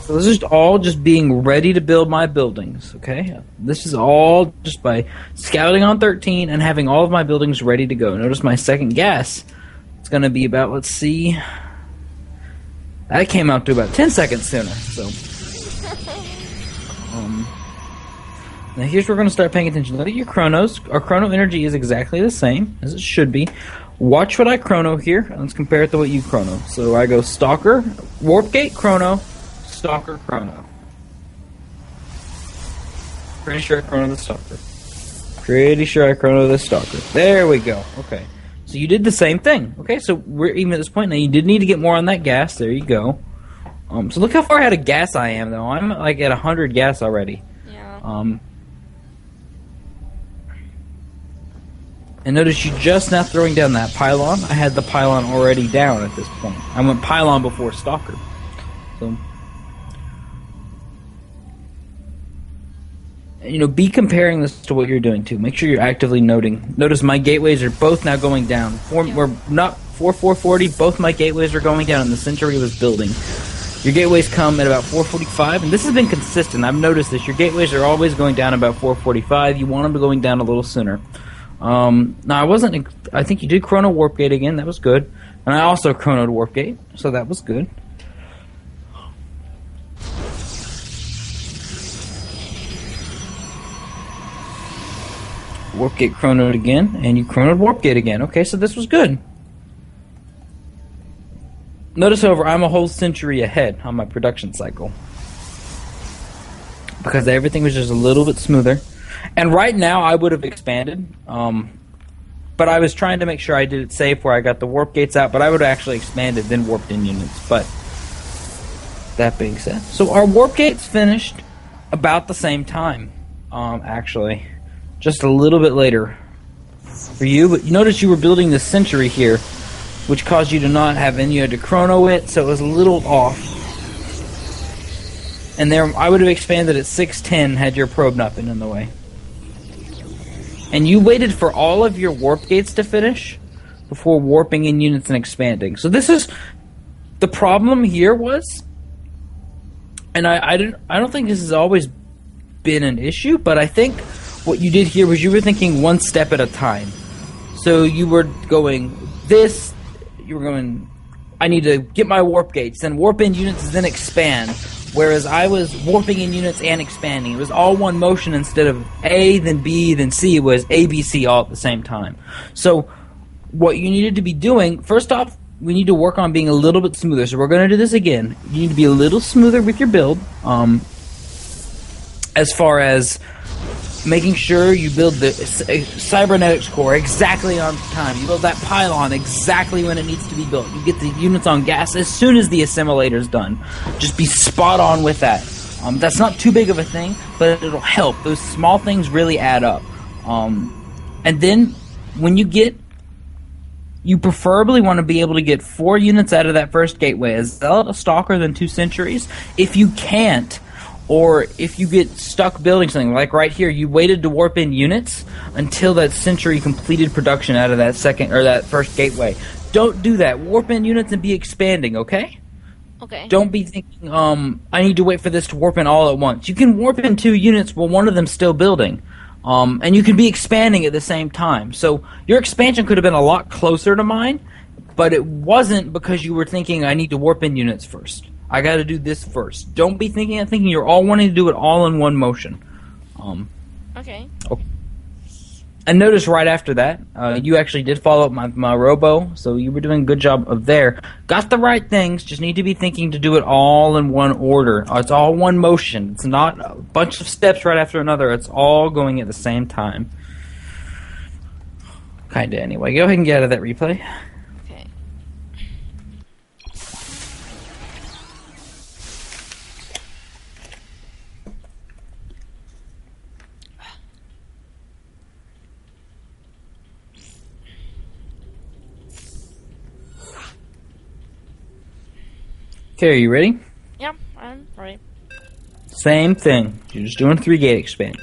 So this is all just being ready to build my buildings, okay? This is all just by scouting on 13 and having all of my buildings ready to go. Notice my second gas. It's going to be about, let's see... That came out to about 10 seconds sooner, so... Now here's where we're going to start paying attention. Look at your chronos. Our chrono energy is exactly the same, as it should be. watch what I chrono here, and let's compare it to what you chrono. So I go Stalker, Warp Gate, chrono, Stalker, chrono. Pretty sure I chrono the Stalker. Pretty sure I chrono the Stalker. There we go. Okay. So you did the same thing. Okay, so we're even at this point now. You did need to get more on that gas. There you go. So look how far ahead of gas I am, though. I'm like at 100 gas already. Yeah. And notice you just now throwing down that pylon. I had the pylon already down at this point. I went pylon before Stalker. So, you know, be comparing this to what you're doing too. Make sure you're actively noting. Notice my gateways are both now going down. We're not 440. Both my gateways are going down, and the Century was building. Your gateways come at about 445, and this has been consistent. I've noticed this. Your gateways are always going down about 445. You want them to going down a little sooner. Now I wasn't. I think you did chrono Warp Gate again. That was good, and I also chronoed Warp Gate, so that was good. Warp Gate chronoed again, and you chronoed Warp Gate again. Okay, so this was good. Notice, however, I'm a whole century ahead on my production cycle because everything was just a little bit smoother. And right now, I would have expanded, but I was trying to make sure I did it safe where I got the warp gates out, but I would have actually expanded, then warped in units. But that being said, so our warp gates finished about the same time, actually. Just a little bit later for you, but you notice you were building this century here, which caused you to not have any. You had to chrono it, so it was a little off. And there, I would have expanded at 610 had your probe not been in the way. And you waited for all of your warp gates to finish before warping in units and expanding. So this is the problem here was, and I don't think this has always been an issue, but I think what you did here was you were thinking one step at a time. So you were going this, you were going, I need to get my warp gates, then warp in units, then expand. Whereas I was warping in units and expanding. It was all one motion instead of A, then B, then C. It was A, B, C all at the same time. So what you needed to be doing, first off, we need to work on being a little bit smoother. So we're going to do this again. You need to be a little smoother with your build. As far as making sure you build the cybernetics core exactly on time. You build that pylon exactly when it needs to be built. You get the units on gas as soon as the assimilator's done. Just be spot on with that. That's not too big of a thing, but it'll help. Those small things really add up. And then when you get, you preferably want to be able to get 4 units out of that first gateway. A Zealot, a Stalker, then 2 Centuries. If you can't, or if you get stuck building something, like right here, you waited to warp in units until that century completed production out of that second or that first gateway. Don't do that. Warp in units and be expanding, okay? Okay. Don't be thinking, I need to wait for this to warp in all at once. You can warp in 2 units while one of them's still building. And you can be expanding at the same time. So your expansion could have been a lot closer to mine, but it wasn't because you were thinking, I need to warp in units first. I got to do this first. Don't be thinking you're all wanting to do it all in one motion. Okay. And notice right after that, you actually did follow up my robo, so you were doing a good job of there. Got the right things, just need to be thinking to do it all in one order. It's all one motion. It's not a bunch of steps right after another. It's all going at the same time. Kinda anyway. Go ahead and get out of that replay. Okay. Okay, are you ready? Yeah, I'm ready. Same thing. You're just doing 3-gate expand.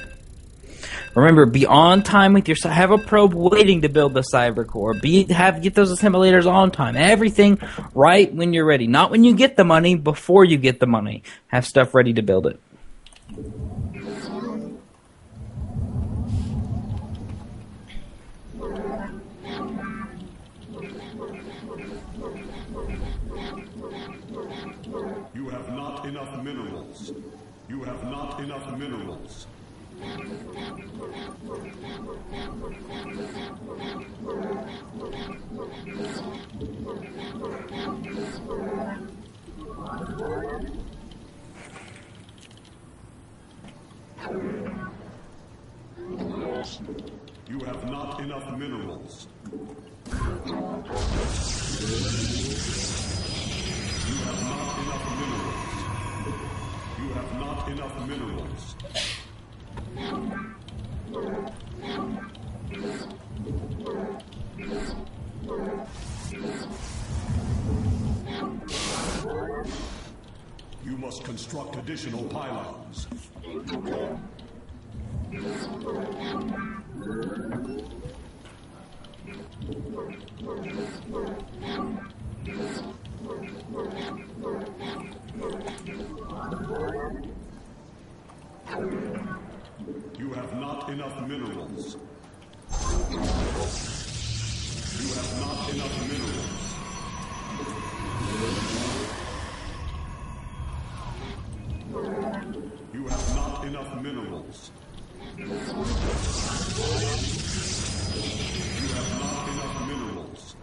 Remember, be on time with your. Have a probe waiting to build the cyber core. Get those assimilators on time. Everything right when you're ready. Not when you get the money. Before you get the money. Have stuff ready to build it. You have not enough minerals. You have not enough minerals. You have not enough minerals. You have not enough minerals. You have not enough minerals. You must construct additional pylons. You have not enough minerals. You have not enough minerals. You have not enough minerals. You have not enough minerals.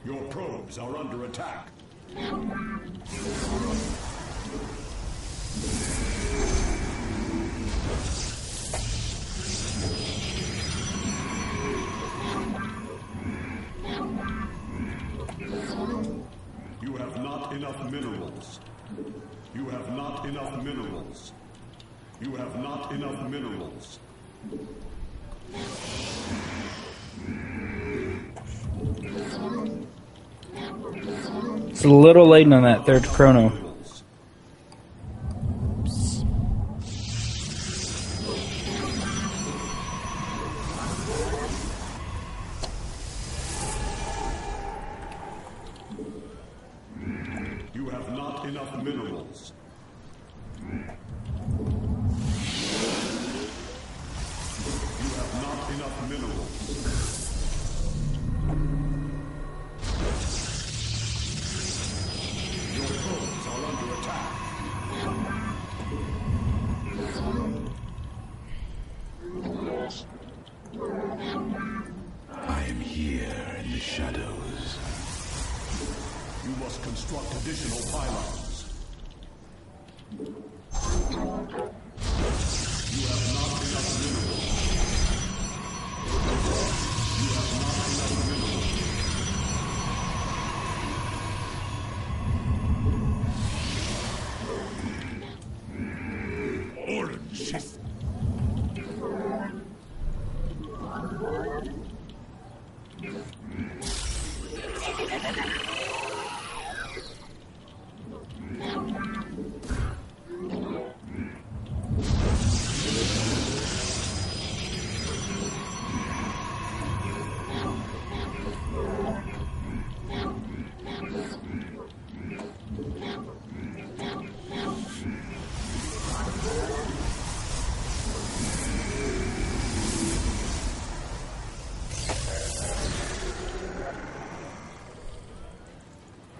Your probes are under attack. You have not enough minerals. You have not enough minerals. You have not enough minerals. It's a little late on that third chrono. You have not enough minerals. You have not enough minerals. Your probes are under attack. I am here in the shadows. You must construct additional pylons. You have not enough minerals. You have not enough minerals. Orange.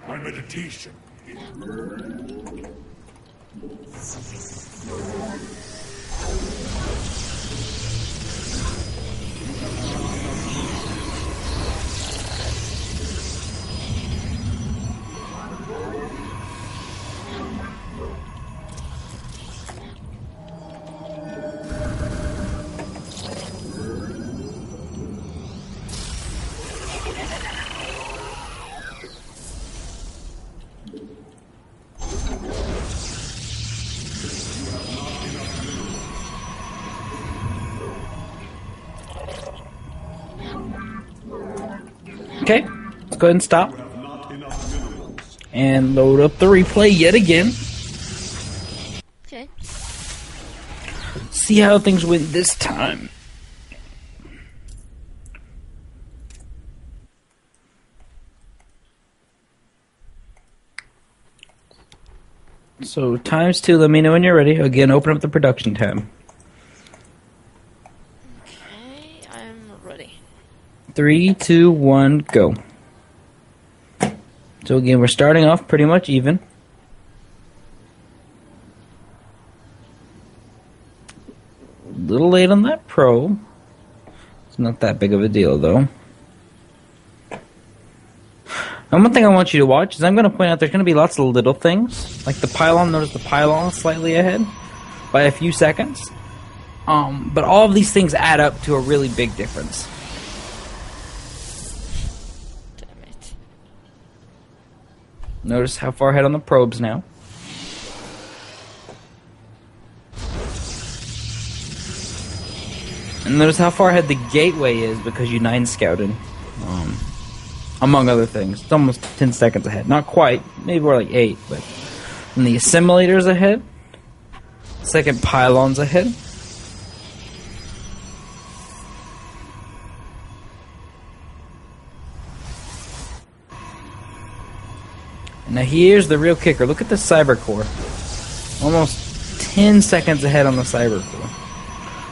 My meditation. Okay, let's go ahead and stop You have not enough minerals. and load up the replay yet again. Okay. See how things went this time. So ×2. Let me know when you're ready. Again, open up the production tab. Okay, I'm ready. 3, 2, 1, go. So again, we're starting off pretty much even. A little late on that probe. It's not that big of a deal, though. And one thing I want you to watch is I'm going to point out there's going to be lots of little things. Like the pylon, notice the pylon is slightly ahead by a few seconds. But all of these things add up to a really big difference. Damn it. Notice how far ahead on the probes now. And notice how far ahead the gateway is because you 9-scouted. Among other things. It's almost 10 seconds ahead. Not quite. Maybe more like 8. But and the assimilator's ahead. Second pylon's ahead. Now here's the real kicker. Look at the cyber core. Almost 10 seconds ahead on the cyber core.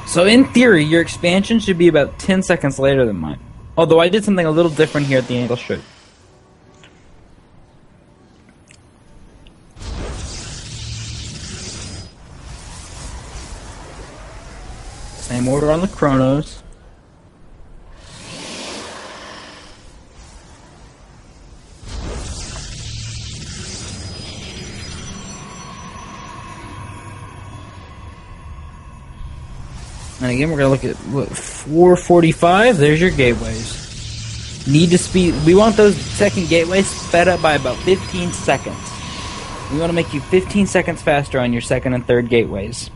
So in theory, your expansion should be about 10 seconds later than mine. Although I did something a little different here at the end, I'll show you. Same order on the chronos. And again, we're going to look at what, 4:45. There's your gateways. Need to speed. We want those second gateways sped up by about 15 seconds. We want to make you 15 seconds faster on your second and third gateways.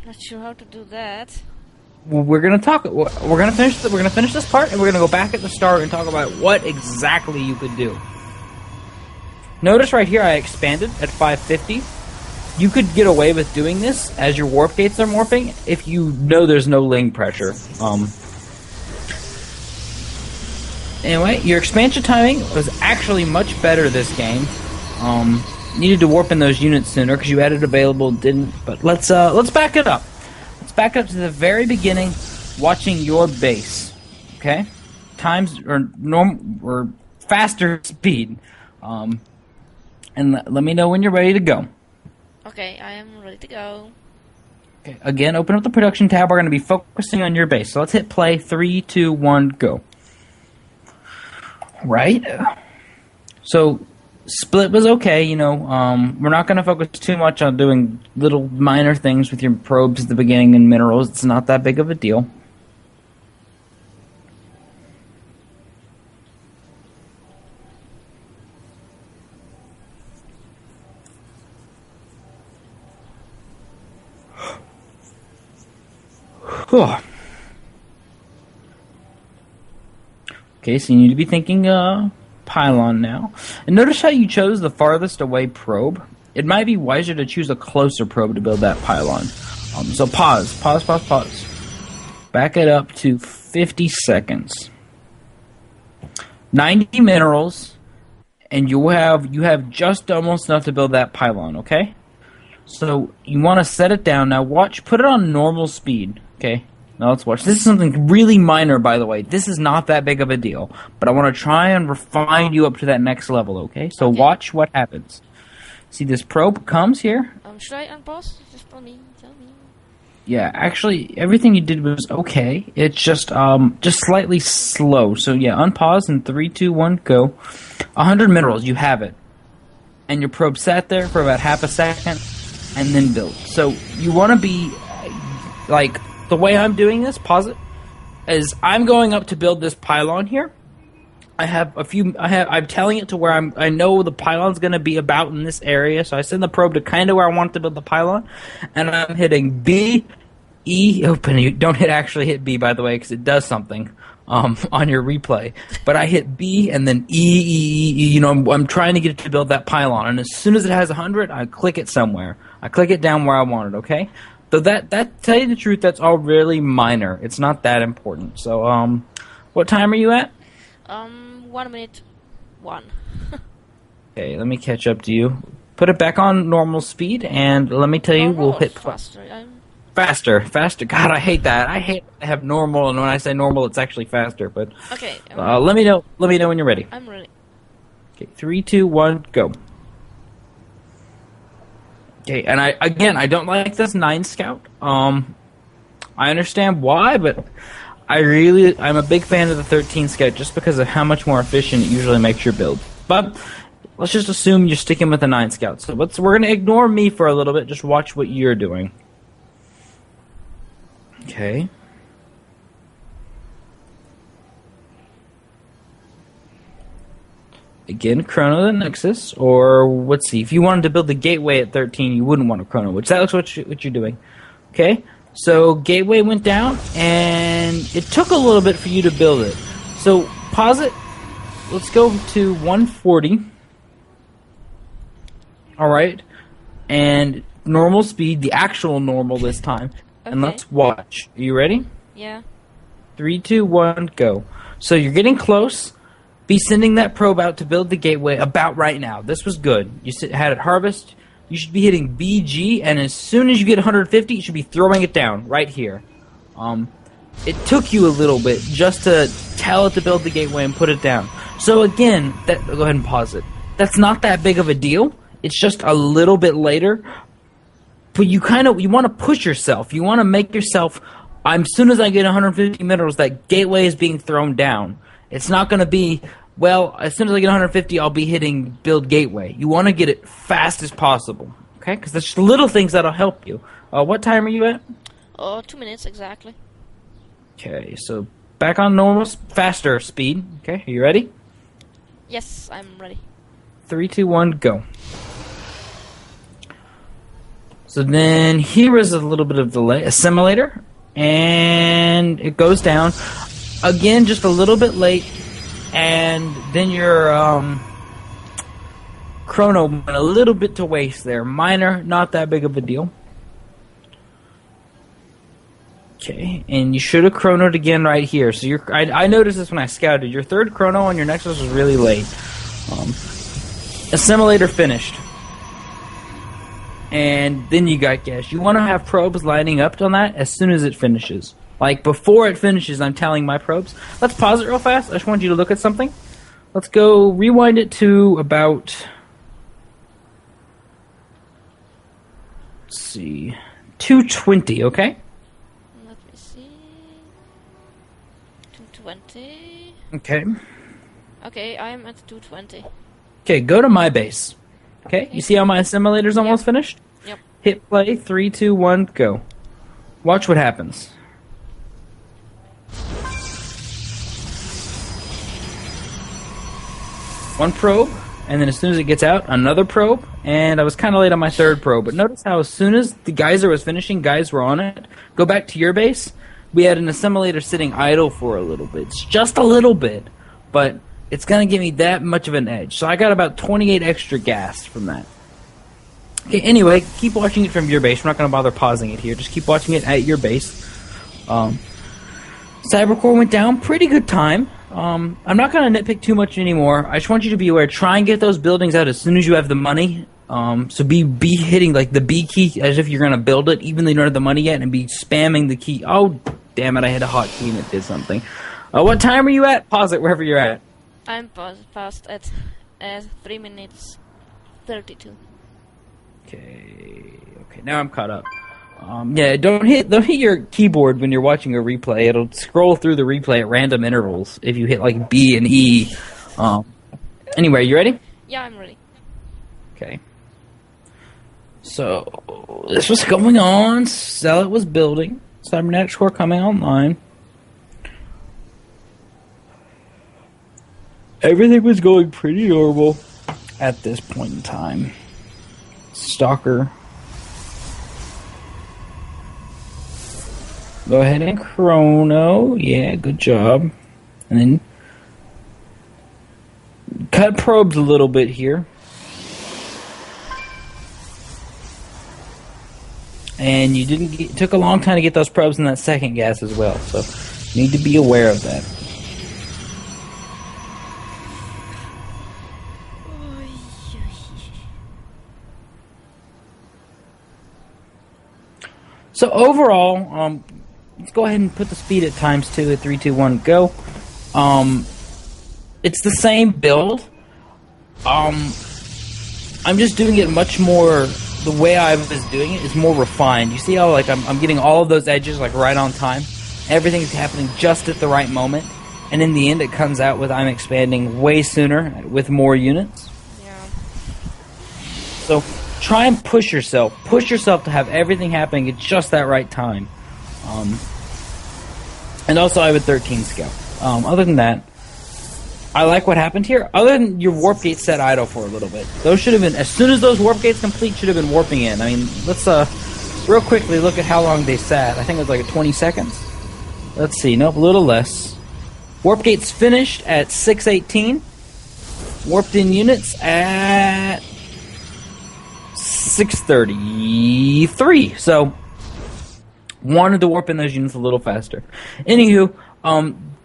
Not sure how to do that. Well, we're going to talk. We're going to finish. We're going to finish this part, and we're going to go back at the start and talk about what exactly you could do. Notice right here, I expanded at 550. You could get away with doing this as your warp gates are morphing if you know there's no ling pressure. Anyway, your expansion timing was actually much better this game. Needed to warp in those units sooner because you had it available, didn't. But let's back it up. Let's back up to the very beginning, watching your base. Okay, times or faster speed. And let me know when you're ready to go. Okay, I am ready to go. Okay, again, open up the production tab. We're going to be focusing on your base. So let's hit play. 3, 2, 1, go. Right? So, split was okay, you know. We're not going to focus too much on doing little minor things with your probes at the beginning and minerals. It's not that big of a deal. Okay, so you need to be thinking pylon now. And notice how you chose the farthest away probe. It might be wiser to choose a closer probe to build that pylon. So pause. Back it up to 50 seconds. 90 minerals, and you have just almost enough to build that pylon, okay? So you want to set it down. Now watch, put it on normal speed, okay? Now let's watch. This is something really minor, by the way. This is not that big of a deal. But I want to try and refine you up to that next level, okay? So watch what happens. See this probe comes here? Should I unpause? Just tell me. Yeah, actually, everything you did was okay. It's just slightly slow. So yeah, unpause in 3, 2, 1, go. 100 minerals, you have it. And your probe sat there for about half a second, and then built. So you want to be like... The way I'm doing this, pause it, is I'm going up to build this pylon here. I'm telling it to where I know the pylon's going to be about in this area, so I send the probe to kind of where I want to build the pylon, and I'm hitting B, E, open. You don't actually hit B, by the way, because it does something on your replay. But I hit B and then E, you know, I'm trying to get it to build that pylon, and as soon as it has 100, I click it somewhere. I click it down where I want it, okay? So that tell you the truth, that's all really minor. It's not that important. So, what time are you at? 1 minute, 1. Okay, let me catch up to you. Put it back on normal speed, and let me tell you, Normal we'll or hit faster. faster. God, I hate that. I hate to have normal, and when I say normal, it's actually faster. But Okay. let me know. Let me know when you're ready. I'm ready. Okay, 3, 2, 1, go. Okay, and I don't like this 9 scout. I understand why, but I'm a big fan of the 13 scout just because of how much more efficient it usually makes your build. But let's just assume you're sticking with the 9 scout. So we're gonna ignore me for a little bit. Just watch what you're doing. Okay. Again, chrono the Nexus, or let's see. If you wanted to build the gateway at 13, you wouldn't want to chrono, which that looks what you're doing. Okay, so gateway went down, and it took a little bit for you to build it. So pause it. Let's go to 140. All right, and normal speed, the actual normal this time, and Okay. let's watch. Are you ready? Yeah. 3, 2, 1, go. So you're getting close. Be sending that probe out to build the gateway about right now. This was good. You had it harvest. You should be hitting BG, and as soon as you get 150, you should be throwing it down right here. It took you a little bit just to tell it to build the gateway and put it down. So again, go ahead and pause it. That's not that big of a deal. It's just a little bit later. But you want to push yourself. You want to make yourself. As soon as I get 150 minerals, that gateway is being thrown down. It's not going to be, well, as soon as I get 150, I'll be hitting build gateway. You want to get it fast as possible, okay? Because there's just little things that'll help you. What time are you at? 2 minutes exactly. Okay, so back on normal, faster speed. Okay, are you ready? Yes, I'm ready. 3, 2, 1, go. So then here is a little bit of delay. Assimilator, and it goes down. Again, just a little bit late, and then your chrono went a little bit to waste there. Minor, not that big of a deal. Okay, and you should have chronoed again right here. So I noticed this when I scouted. Your third chrono on your Nexus was really late. Assimilator finished. And then you got gas. You want to have probes lining up on that as soon as it finishes. Like, before it finishes, I'm telling my probes. Let's pause it real fast. I just want you to look at something. Let's go rewind it to about... Let's see... 220, okay? Let me see. 220. Okay. Okay, I'm at 220. Okay, go to my base. Okay, you see how my assimilator's almost finished? Yep. Hit play, 3, 2, 1, go. Watch what happens. One probe, and then as soon as it gets out, another probe, and I was kind of late on my third probe. But notice how as soon as the geyser was finishing, guys were on it. Go back to your base. We had an assimilator sitting idle for a little bit. It's just a little bit, but it's going to give me that much of an edge. So I got about 28 extra gas from that. Okay, anyway, keep watching it from your base. We're not going to bother pausing it here. Just keep watching it at your base. Cybercore went down. Pretty good time. I'm not going to nitpick too much anymore. I just want you to be aware. Try and get those buildings out as soon as you have the money. So be hitting like the B key as if you're going to build it, even though you don't have the money yet, and be spamming the key. Oh, damn it, I hit a hotkey and it did something. What time are you at? Pause it wherever you're at. I'm fast at 3 minutes 32. Okay, now I'm caught up. Yeah, don't hit your keyboard when you're watching a replay. It'll scroll through the replay at random intervals if you hit like B and E. Anyway, you ready? Yeah, I'm ready. Okay. So this was going on. Zealot was building. Cybernetics core coming online. Everything was going pretty normal at this point in time. Stalker. Go ahead and chrono. Yeah, good job. And then cut probes a little bit here. And you it took a long time to get those probes in that second gas as well. So you need to be aware of that. Oh, So overall, let's go ahead and put the speed at ×2 at 3, 2, 1, go. It's the same build. I'm just doing it much more. The way I was doing it is more refined. You see how like I'm getting all of those edges like right on time. Everything's happening just at the right moment, and in the end, it comes out with I'm expanding way sooner with more units. Yeah. So try and push yourself. Push yourself to have everything happening at just that right time. And also, I have a 13 scout. Other than that, I like what happened here. Other than your warp gates set idle for a little bit. Those should have been, as soon as those warp gates complete, should have been warping in. I mean, let's real quickly look at how long they sat. I think it was like 20 seconds. Let's see. Nope, a little less. Warp gates finished at 6:18. Warped in units at 6:33. So, wanted to warp in those units a little faster. Anywho,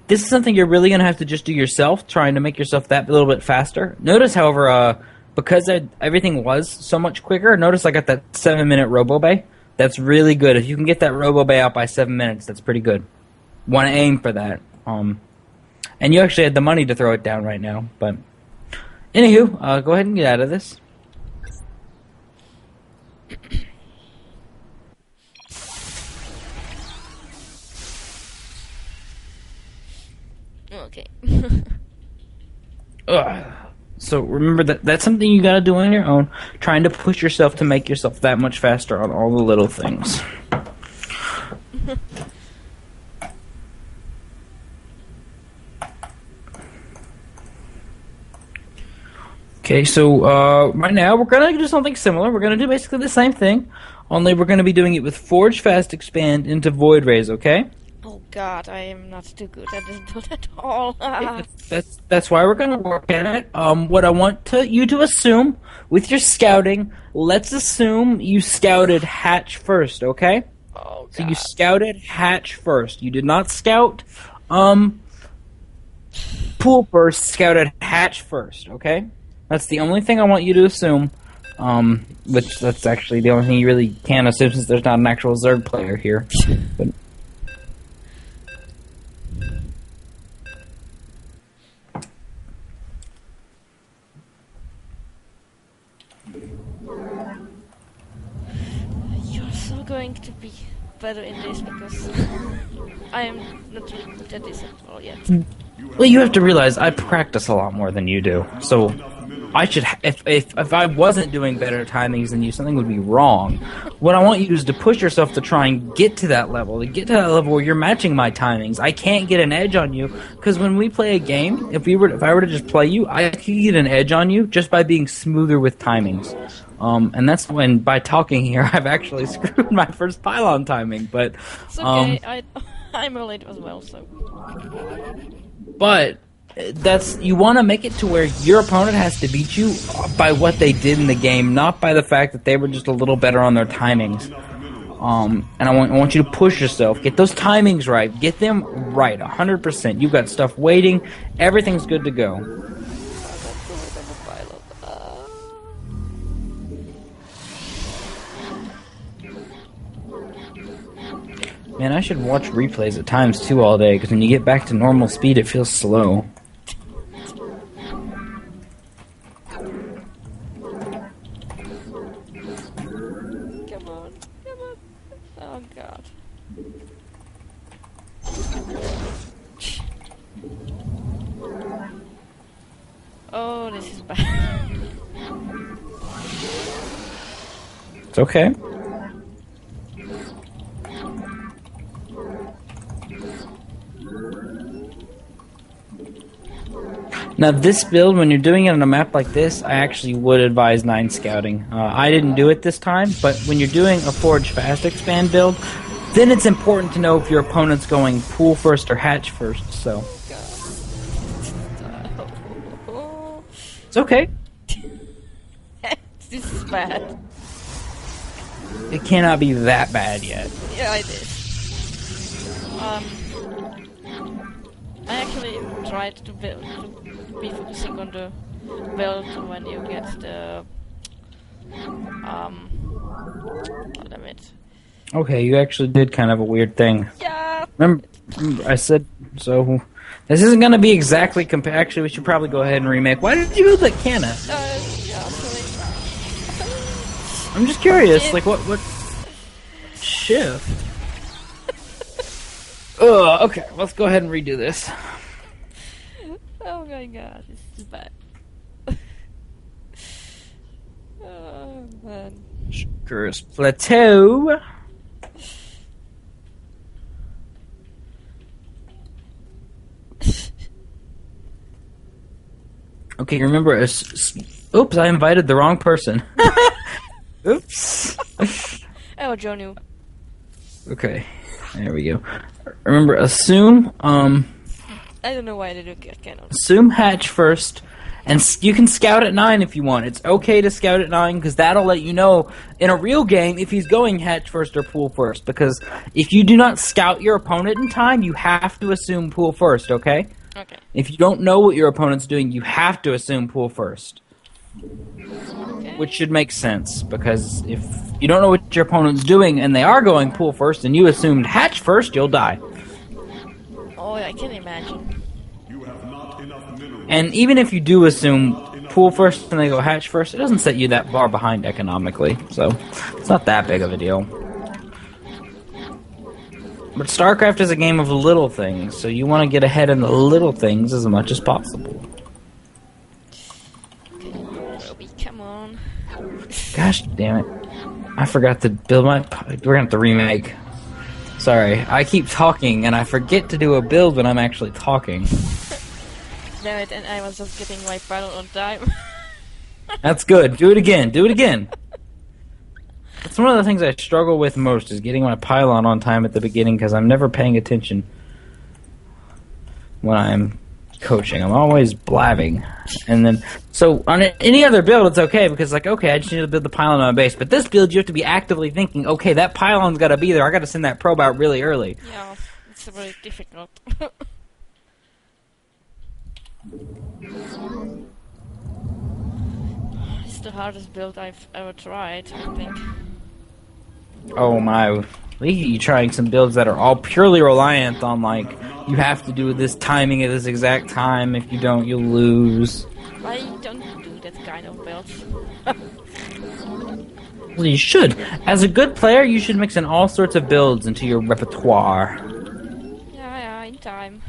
this is something you're really going to have to just do yourself, trying to make yourself that little bit faster. Notice, however, because everything was so much quicker, notice I got that 7-minute Robo Bay. That's really good. If you can get that Robo Bay out by 7 minutes, that's pretty good. Want to aim for that. And you actually had the money to throw it down right now. But anywho, go ahead and get out of this. Okay. So remember that's something you gotta do on your own, trying to push yourself to make yourself that much faster on all the little things. Okay, so right now we're gonna do something similar. We're gonna do basically the same thing, only we're gonna be doing it with Forge Fast Expand into Void Rays, okay? Oh god, I am not too good at this build at all. That's why we're gonna work at it. What I want you to assume with your scouting, let's assume you scouted hatch first, okay? Oh god. So you scouted hatch first. You did not scout pool first. Scouted hatch first, okay? That's the only thing I want you to assume. Which that's actually the only thing you really can assume since there's not an actual Zerg player here. But, You're so going to be better in this because I am not really good at this at all yet. well, you have to realize I practice a lot more than you do, so I should. If I wasn't doing better timings than you, something would be wrong. What I want you to do is to push yourself to try and get to that level, where you're matching my timings. I can't get an edge on you because when we play a game, if I were to just play you, I could get an edge on you just by being smoother with timings. And that's when, by talking here, I've actually screwed my first pylon timing. But It's okay, I'm late as well, so. But you want to make it to where your opponent has to beat you by what they did in the game, not by the fact that they were just a little better on their timings. And I want you to push yourself, get those timings right, get them right, 100%. You've got stuff waiting, everything's good to go. Man, I should watch replays at times too all day, because when you get back to normal speed, it feels slow. Come on. Oh god. Oh, this is bad. It's okay. Now this build, when you're doing it on a map like this, I actually would advise 9 scouting. I didn't do it this time, but when you're doing a Forge Fast Expand build, then it's important to know if your opponent's going pool first or hatch first, so. It's okay. This is bad. It cannot be that bad yet. Yeah, it is. I actually tried to be focusing on the build when you get the damn it. Okay, you actually did kind of a weird thing. Yeah. Remember, I said so. This isn't gonna be exactly Actually, we should probably go ahead and remake. Why did you build that canna? Yeah, sorry. I'm just curious. Shift. Like, what shift? Ugh. Okay, let's go ahead and redo this. Oh my god, this is bad. Oh man. Curse plateau. Okay, remember, oops, I invited the wrong person. Oops. Oh, Jonu. Okay, there we go. Remember, assume I don't know why I didn't get cannon. assume hatch first, and you can scout at 9 if you want. It's okay to scout at 9, because that'll let you know, in a real game, if he's going hatch first or pool first, because if you do not scout your opponent in time, you have to assume pool first, okay? Okay. If you don't know what your opponent's doing, you have to assume pool first. Okay. Which should make sense, because if you don't know what your opponent's doing and they are going pool first and you assumed hatch first, you'll die. Oh, I can imagine. You have not enough minerals. And even if you do assume pool first and they go hatch first, it doesn't set you that far behind economically, so it's not that big of a deal. But StarCraft is a game of little things, so you want to get ahead in the little things as much as possible. Okay, Roby, come on. Gosh damn it. I forgot to build my... We're gonna have to remake. Sorry, I keep talking and I forget to do a build when I'm actually talking. Damn it, and I was just getting my pylon on time. That's good. Do it again. Do it again. That's one of the things I struggle with most, is getting my pylon on time at the beginning, because I'm never paying attention when I'm coaching. I'm always blabbing. And then, so on any other build, it's okay, because like, okay, I just need to build the pylon on my base. But this build, you have to be actively thinking, okay, that pylon's got to be there. I got to send that probe out really early. Yeah, it's very difficult. It's the hardest build I've ever tried, I think. Oh my, look at you trying some builds that are all purely reliant on, like, you have to do this timing at this exact time. If you don't, you'll lose. I don't do that kind of build. Well, you should. As a good player, you should mix in all sorts of builds into your repertoire. Yeah, in time.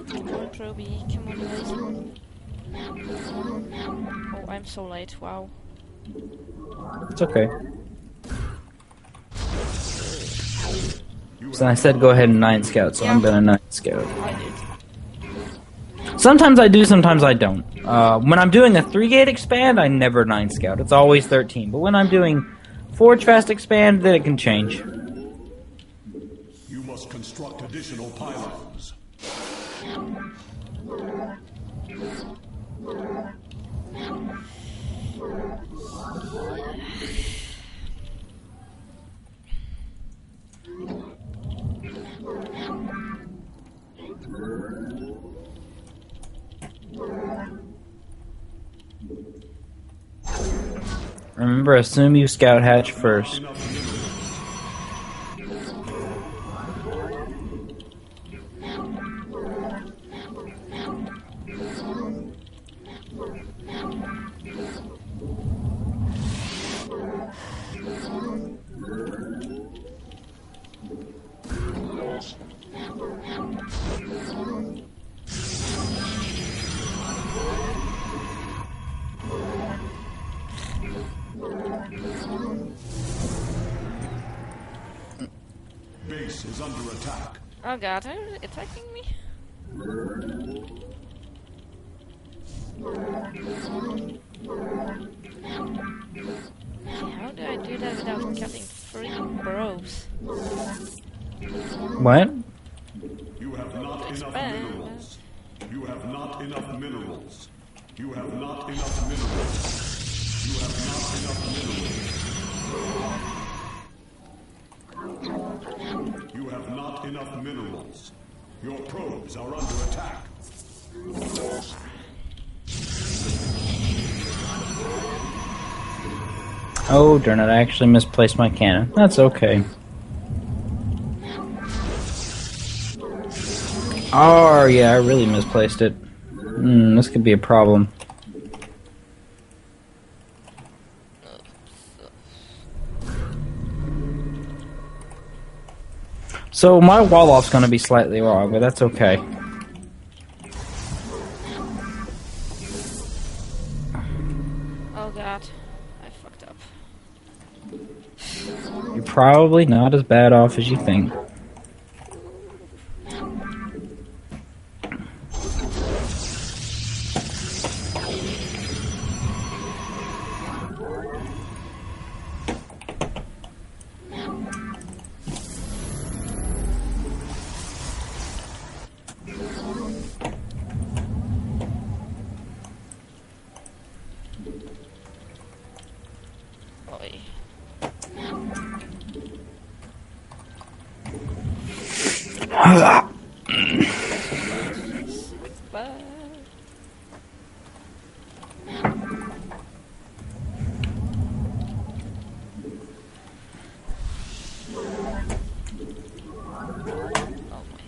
Come on, Roby, come on, guys. Oh, I'm so late, wow. It's okay. So I said go ahead and 9 scout, so I'm gonna 9 scout. I did. Sometimes I do, sometimes I don't. When I'm doing a 3-gate expand, I never 9 scout. It's always 13. But when I'm doing Forge Fast expand, then it can change. You must construct additional pylons. Remember, assume you scout hatch first. Base is under attack. Oh god, are you attacking me? How do I do that without cutting freaking bros? What? You have not enough Expand. minerals. You have not enough minerals. You have not enough minerals. You have not enough minerals. You have not enough minerals. Your probes are under attack. Oh, darn it, I actually misplaced my cannon. That's okay. Oh, yeah, I really misplaced it. This could be a problem. So my wall-off's gonna be slightly wrong, but that's okay. Oh god, I fucked up. You're probably not as bad off as you think. Oi. Bye. Oh my.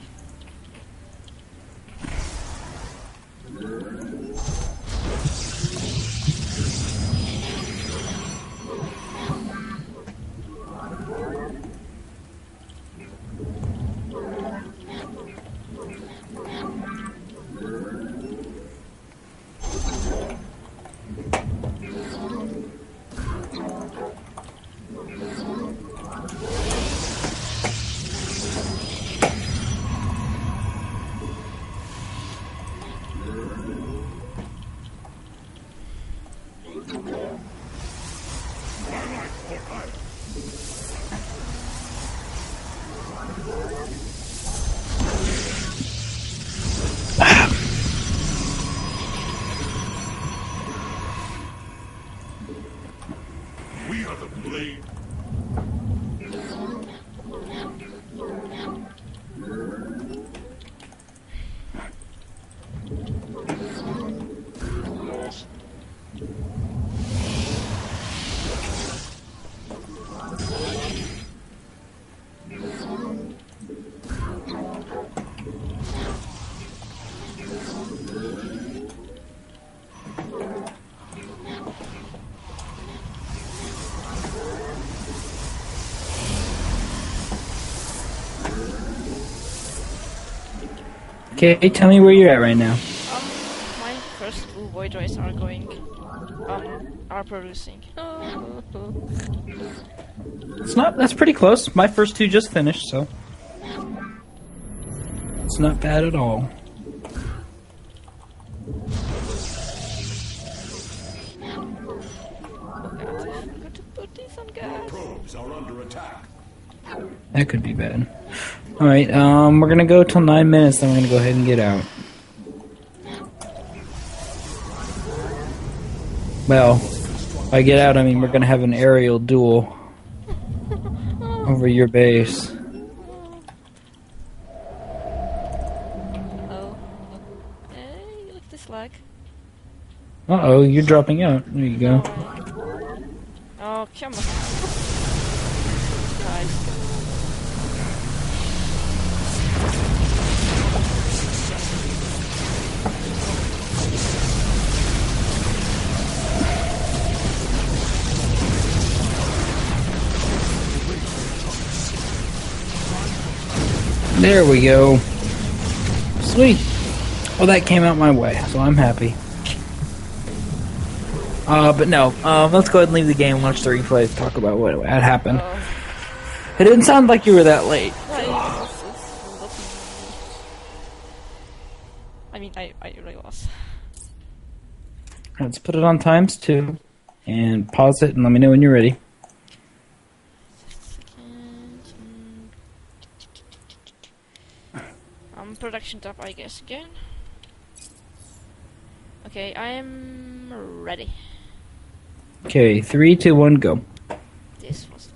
We are the blade. Okay, tell me where you're at right now. My first two Voidroids are going, are producing. That's pretty close. My first two just finished, so. It's not bad at all. Got to put these on gas. Probes are under attack. That could be bad. Alright, we're gonna go till 9 minutes, then we're gonna go ahead and get out. Well, if I get out, I mean we're gonna have an aerial duel over your base. Oh. Hey, look at this lag. Uh-oh, you're dropping out. There you go. Oh, come on. Guys. There we go. Sweet. Well, that came out my way, so I'm happy. But no, let's go ahead and leave the game, watch the replay, talk about what had happened. It didn't sound like you were that late. I mean, I really was. Let's put it on times 2, and pause it, and let me know when you're ready. Production tab, I guess, again. Okay, I am ready. Okay, 3, 2, 1, go. This was...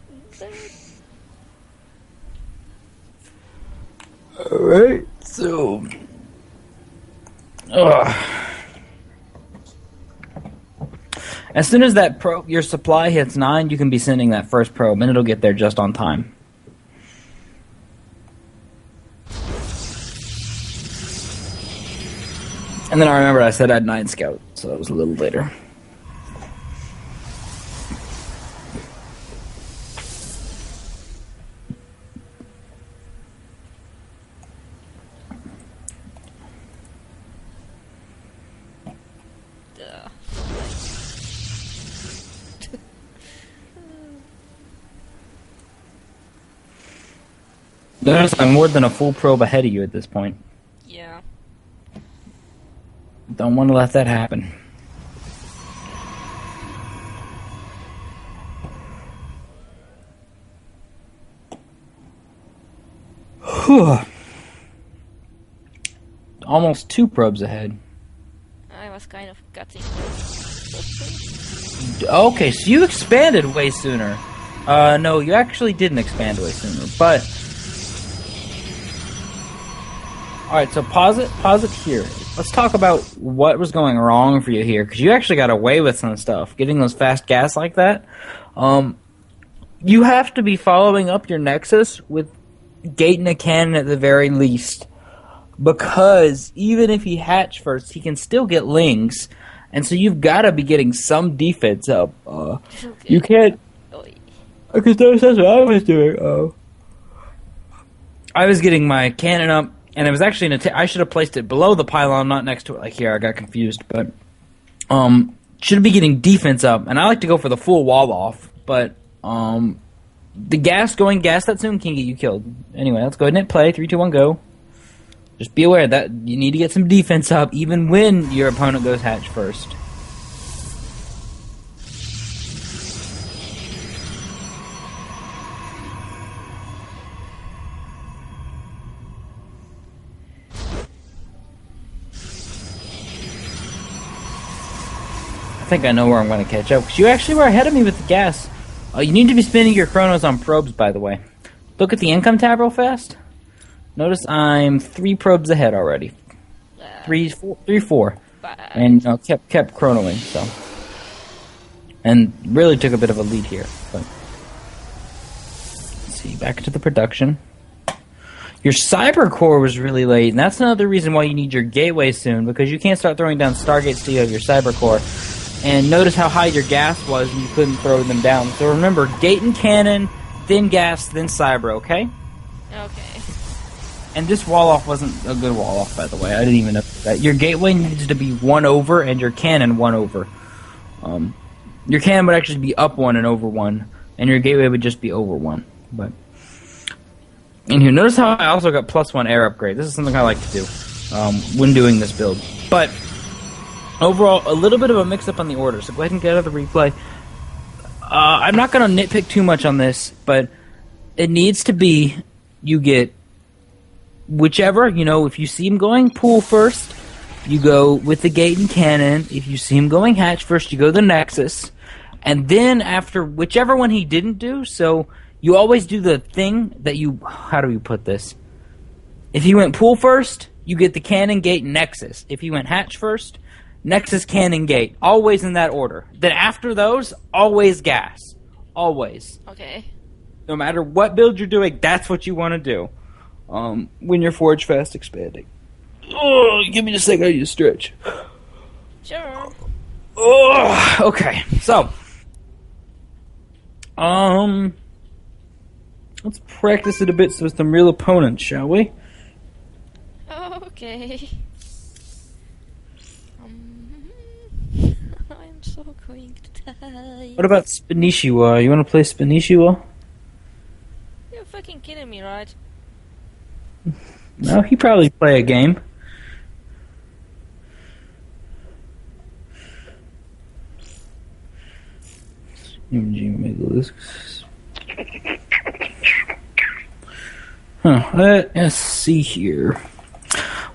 Alright, so... As soon as that your supply hits 9, you can be sending that first probe, and it'll get there just on time. And then I remember I said I had 9 scouts, so that was a little later. Notice I'm more than a full probe ahead of you at this point. Yeah. Don't want to let that happen. Almost 2 probes ahead. I was kind of cutting. Okay, so you expanded way sooner. No, you actually didn't expand way sooner, but... Alright, so pause it here. Let's talk about what was going wrong for you here, because you actually got away with some stuff. Getting those fast gas like that. You have to be following up your Nexus with gating a cannon at the very least. Because even if he hatch first, he can still get lings. And so you've got to be getting some defense up. You can't... Because that's what I was doing. I was getting my cannon up. And it was actually I should have placed it below the pylon, not next to it. Like here, I got confused, but should be getting defense up. And I like to go for the full wall off, but the gas that soon can get you killed. Anyway, let's go ahead and hit play. 3, 2, 1, go. Just be aware that you need to get some defense up, even when your opponent goes hatch first. I think I know where I'm going to catch up, because you actually were ahead of me with the gas. You need to be spinning your chronos on probes, by the way. Look at the income tab real fast. Notice I'm 3 probes ahead already. 3, 4. And kept chronoing, so. And really took a bit of a lead here. But let's see, back into the production. Your cyber core was really late, and that's another reason why you need your gateway soon, because you can't start throwing down stargates till you have your cyber core. And notice how high your gas was and you couldn't throw them down. So remember, gate and cannon, then gas, then cyber, okay? Okay. And this wall-off wasn't a good wall-off, by the way. I didn't even know that. Your gateway needs to be 1 over and your cannon 1 over. Your cannon would actually be up 1 and over 1. And your gateway would just be over 1. But in here, notice how I also got +1 air upgrade. This is something I like to do when doing this build. But overall, a little bit of a mix-up on the order, so go ahead and get out of the replay. I'm not going to nitpick too much on this, but it needs to be you get whichever, if you see him going pool first, you go with the gate and cannon. If you see him going hatch first, you go the Nexus. And then after whichever one he didn't do, so you always do the thing that how do we put this? If he went pool first, you get the cannon, gate, and Nexus. If he went hatch first, Nexus, cannon, gate. Always in that order. Then after those, always gas. Always. Okay. No matter what build you're doing, that's what you want to do. When you're Forge Fast expanding. Oh, give me a second, I need to stretch. Sure. Oh, okay, so. Let's practice it a bit with some real opponents, shall we? Okay. I'm so going to die. What about Spanishiwa? You want to play Spanishiwa? You're fucking kidding me, right? No, he probably play a game. Let's see here.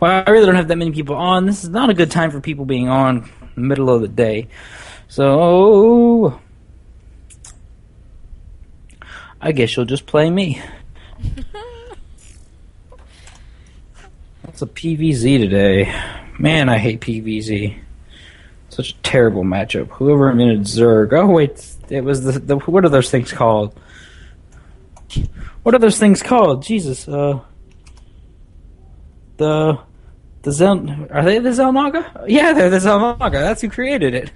Well, I really don't have that many people on. This is not a good time for people being on in the middle of the day. So I guess you'll just play me. That's a PVZ today. Man, I hate PVZ. Such a terrible matchup. Whoever invented Zerg. Oh wait, it was the what are those things called? What are those things called? Jesus. The Zel are they the Zelnaga? Yeah, they're the Zelnaga. That's who created it.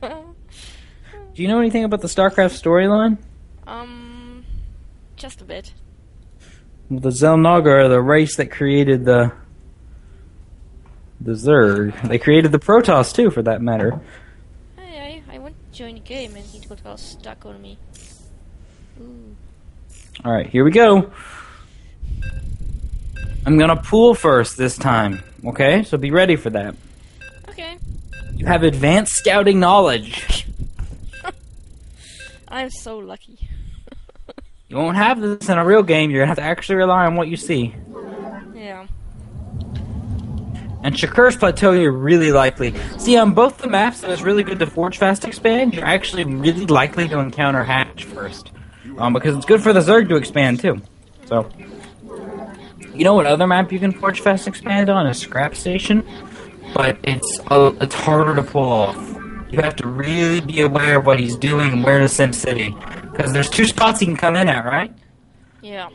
Do you know anything about the StarCraft storyline? Just a bit. Well, the Zelnaga are the race that created the Zerg. They created the Protoss too, for that matter. Hey, I want to join the game and he got all stuck on me. Ooh. All right, here we go. I'm gonna pool first this time. Okay, so be ready for that. Okay. You have advanced scouting knowledge. I'm so lucky. You won't have this in a real game. You're gonna have to actually rely on what you see. Yeah. And Shakur's Plateau, you're really likely. See, on both the maps that is really good to Forge Fast Expand, you're actually really likely to encounter Hatch first. Because it's good for the Zerg to expand, too. So, you know what other map you can Forge Fast Expand on? Is Scrap Station. But it's harder to pull off. You have to really be aware of what he's doing and where to send City. Because there's 2 spots he can come in at, right? Yeah.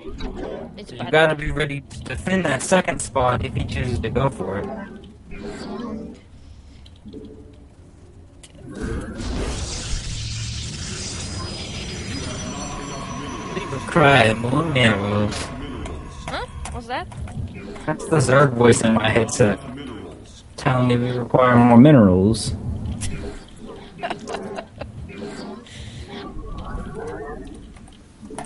It's So bad. you gotta be ready to defend that second spot if he chooses to go for it. Leave a cry, more minerals. Huh? What's that? That's the Zerg voice in my headset. Telling me we require more minerals.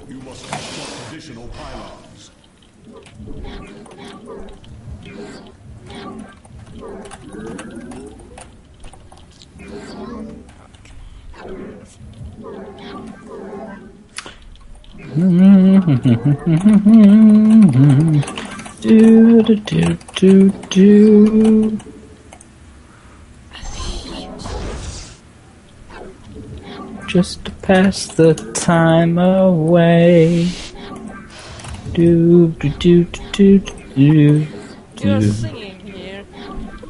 You must construct additional pylons. Do do do do do. Just to pass the time away. Do do do do do You're do singing here.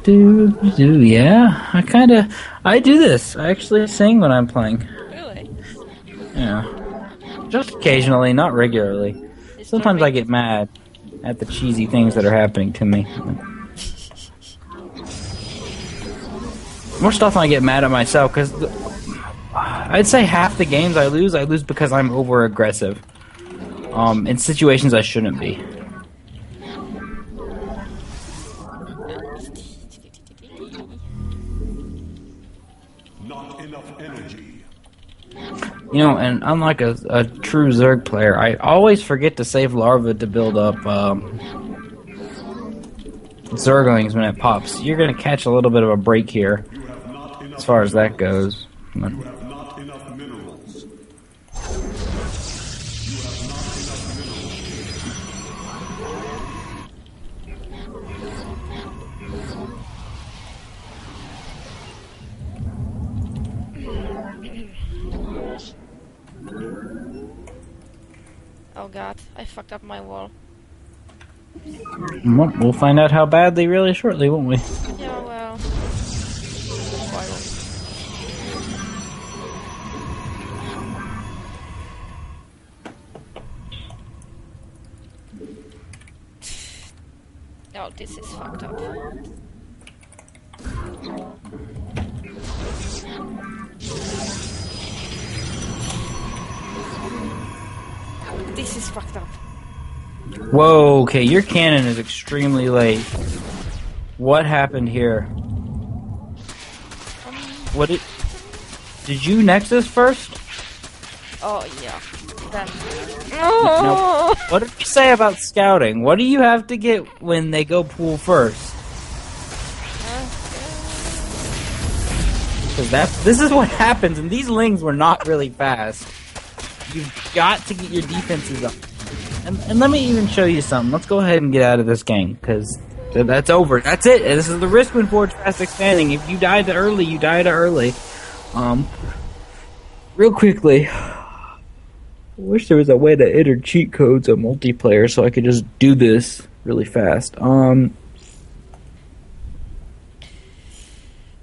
do do. Yeah, I do this. I actually sing when I'm playing. Really? Yeah, just occasionally, not regularly. Sometimes I get mad at the cheesy things that are happening to me. More stuff I get mad at myself because I'd say half the games I lose because I'm over aggressive. In situations I shouldn't be. Not enough energy. You know, and unlike a true Zerg player, I always forget to save larva to build up Zerglings when it pops. You're gonna catch a little bit of a break here, You have not enough as far as that goes. You have not enough minerals. You have not enough minerals. Oh god, I fucked up my wall. Well, we'll find out how badly really shortly, won't we? Yeah, well. Spoiler. Oh, this is fucked up. This is fucked up. Whoa, okay, your cannon is extremely late. What happened here? What did you Nexus first? Oh, yeah. Then. No. What did you say about scouting? What do you have to get when they go pool first? Because this is what happens, and these lings were not really fast. You've got to get your defenses up. And let me even show you something. Let's go ahead and get out of this game, because that's over. That's it. This is the risk when Forge Fast Expanding. If you die too early, you die too early. Real quickly, I wish there was a way to enter cheat codes on multiplayer so I could just do this really fast. Oh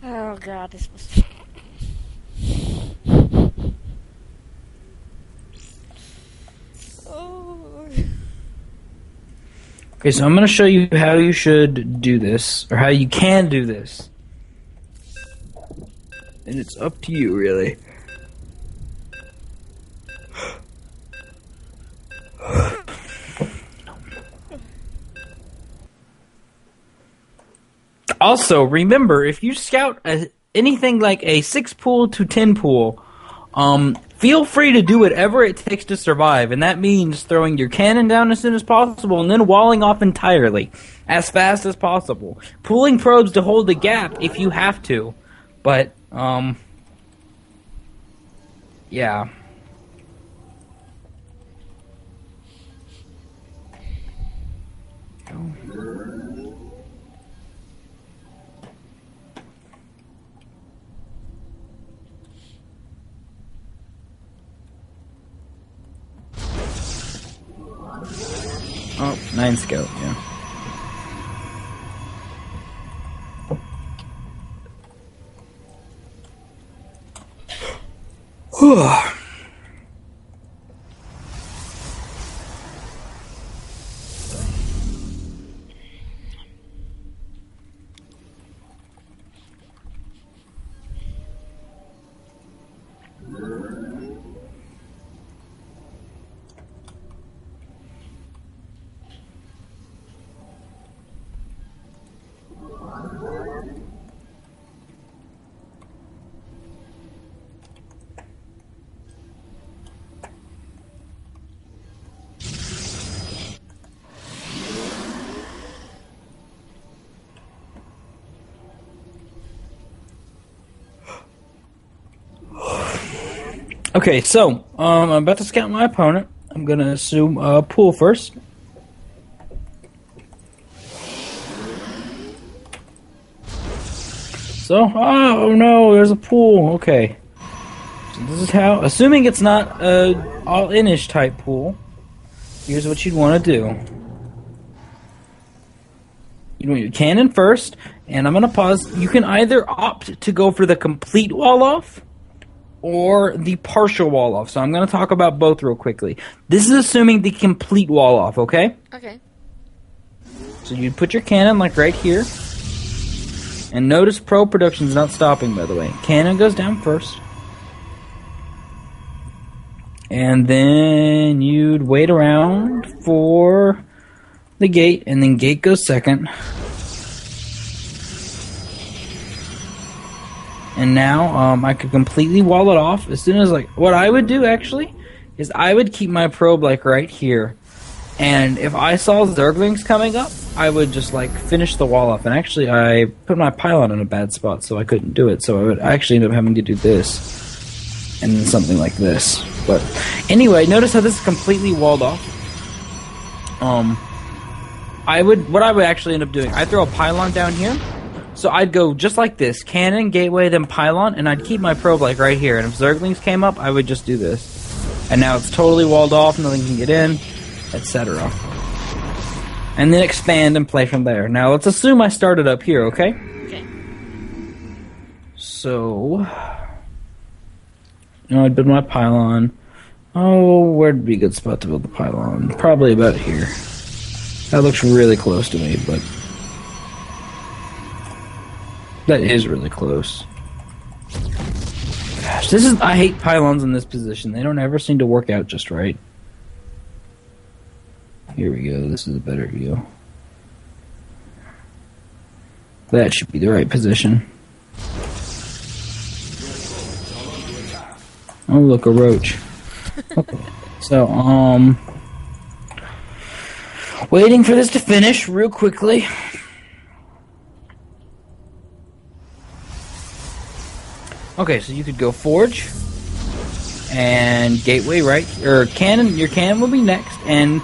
god. god, this was... Oh. Okay, so I'm going to show you how you should do this, or how you can do this. And it's up to you, really. Also, remember, if you scout anything like a 6 pool to 10 pool, feel free to do whatever it takes to survive, and that means throwing your cannon down as soon as possible and then walling off entirely, as fast as possible. Pulling probes to hold the gap if you have to, but, yeah. Oh, 9 scout, yeah. Okay, so, I'm about to scout my opponent. I'm gonna assume pool first. So, oh no, there's a pool. Okay. So this is how, assuming it's not a all-in-ish type pool, here's what you'd want to do. You want your cannon first, and I'm gonna pause. You can either opt to go for the complete wall-off, or the partial wall off. So I'm going to talk about both real quickly. This is assuming the complete wall off, okay? Okay. So you put your cannon like right here. And notice pro production's not stopping, by the way. Cannon goes down first. And then you'd wait around for the gate, and then gate goes second. And now, I could completely wall it off as soon as, like, what I would do, actually, is I would keep my probe, like, right here. And if I saw Zerglings coming up, I would just, like, finish the wall off. And actually, I put my pylon in a bad spot, so I couldn't do it. So I would actually end up having to do this. And then something like this. But, anyway, notice how this is completely walled off. What I would actually end up doing, I'd throw a pylon down here. So I'd go just like this, cannon, gateway, then pylon, and I'd keep my probe like right here. And if Zerglings came up, I would just do this. And now it's totally walled off, nothing can get in, etc. And then expand and play from there. Now let's assume I started up here, okay? Okay. So, I'd build my pylon. Oh, where'd be a good spot to build the pylon? Probably about here. That looks really close to me, but... that is really close. Gosh, I hate pylons in this position. They don't ever seem to work out just right. Here we go. This is a better view. That should be the right position. Oh, look, a roach. Okay. So, waiting for this to finish real quickly. Okay, so you could go forge and gateway, right? Or cannon. Your cannon will be next, and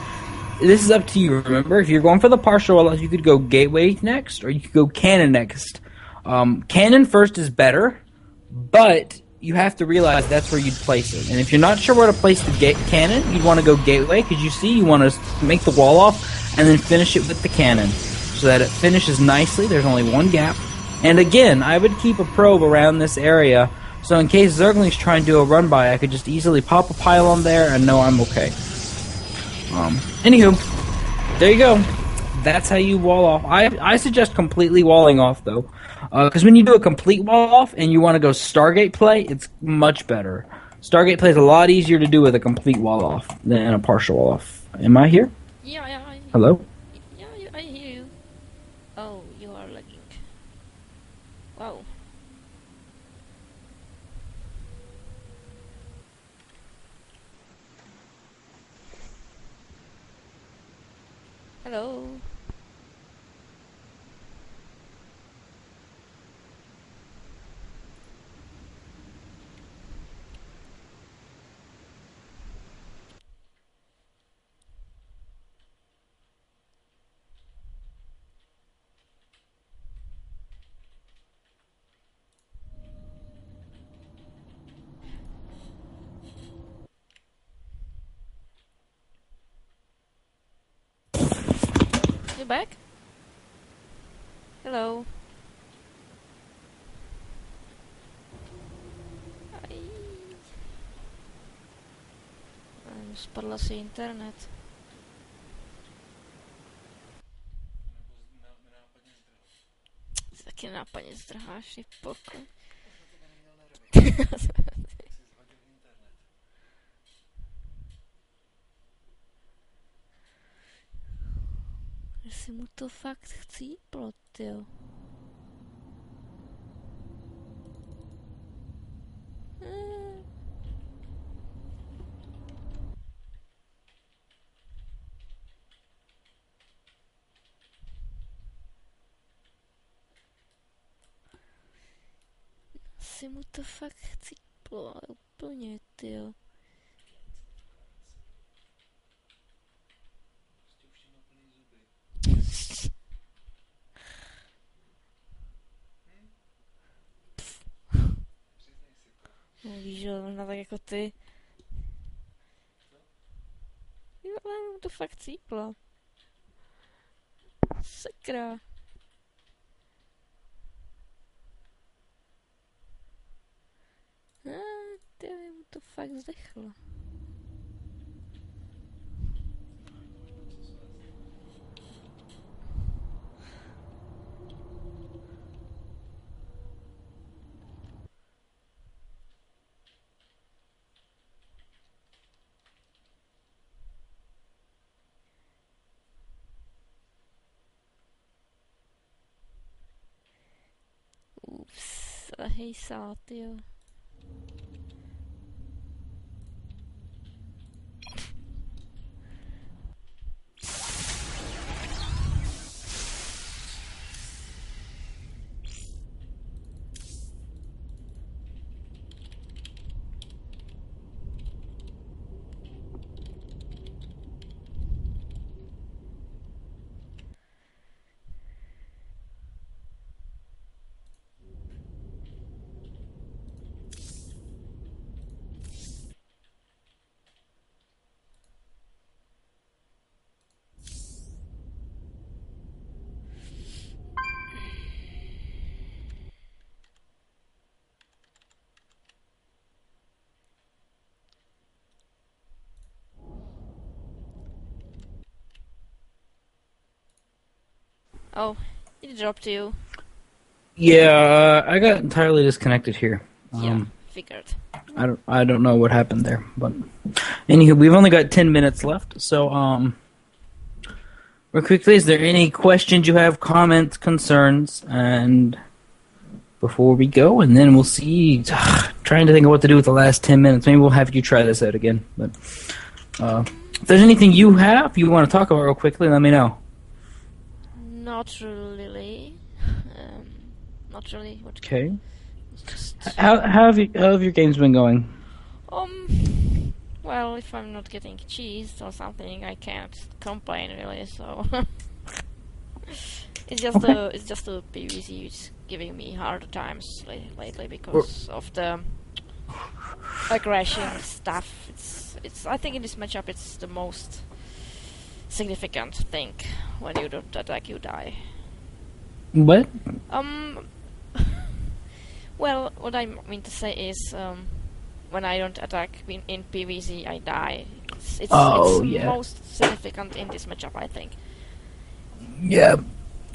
this is up to you. Remember, if you're going for the partial, you could go gateway next, or you could go cannon next. Cannon first is better, but you have to realize that's where you'd place it. And if you're not sure where to place the cannon, you'd want to go gateway, because you want to make the wall off and then finish it with the cannon so that it finishes nicely. There's only one gap. And again, I would keep a probe around this area, so in case Zergling's trying to do a run by, I could just easily pop a pylon there and know I'm okay. Anywho, there you go. That's how you wall off. I suggest completely walling off, though. Because when you do a complete wall off and you want to go Stargate play, it's much better. Stargate play is a lot easier to do with a complete wall off than a partial wall off. Am I here? Yeah, yeah. Hello? Yeah, I hear you. Oh, you are lagging. Wow. Hello. You back? Hello. Aj. Spadla si internet. Ty taky nápadně zdrháš, ty pokoj. Jestli mu to fakt chcíplo, tyjo. Asi mu to fakt chcíplo, ale úplně, tyjo. No víš, že možná tak jako ty. Jo, ale mu to fakt cíplo. Sakra. Ty mu to fakt zdechlo. Ups, hej sát, jo. Oh, it dropped you. Yeah, I got entirely disconnected here. Yeah, figured. I don't know what happened there, but anywho, we've only got 10 minutes left. So real quickly, is there any questions you have, comments, concerns, and before we go, and then we'll see. Trying to think of what to do with the last 10 minutes. Maybe we'll have you try this out again. But if there's anything you want to talk about real quickly, let me know. Not really. Not really. What? Okay. Just, How have your games been going? well, if I'm not getting cheesed or something, I can't complain really. So it's just the PvZ is giving me harder times lately because of the aggression stuff. It's I think in this matchup it's the most significant thing. When you don't attack, you die. What? Well, what I mean to say is, when I don't attack in PvZ, I die. It's Yeah. most significant in this matchup, I think. Yeah.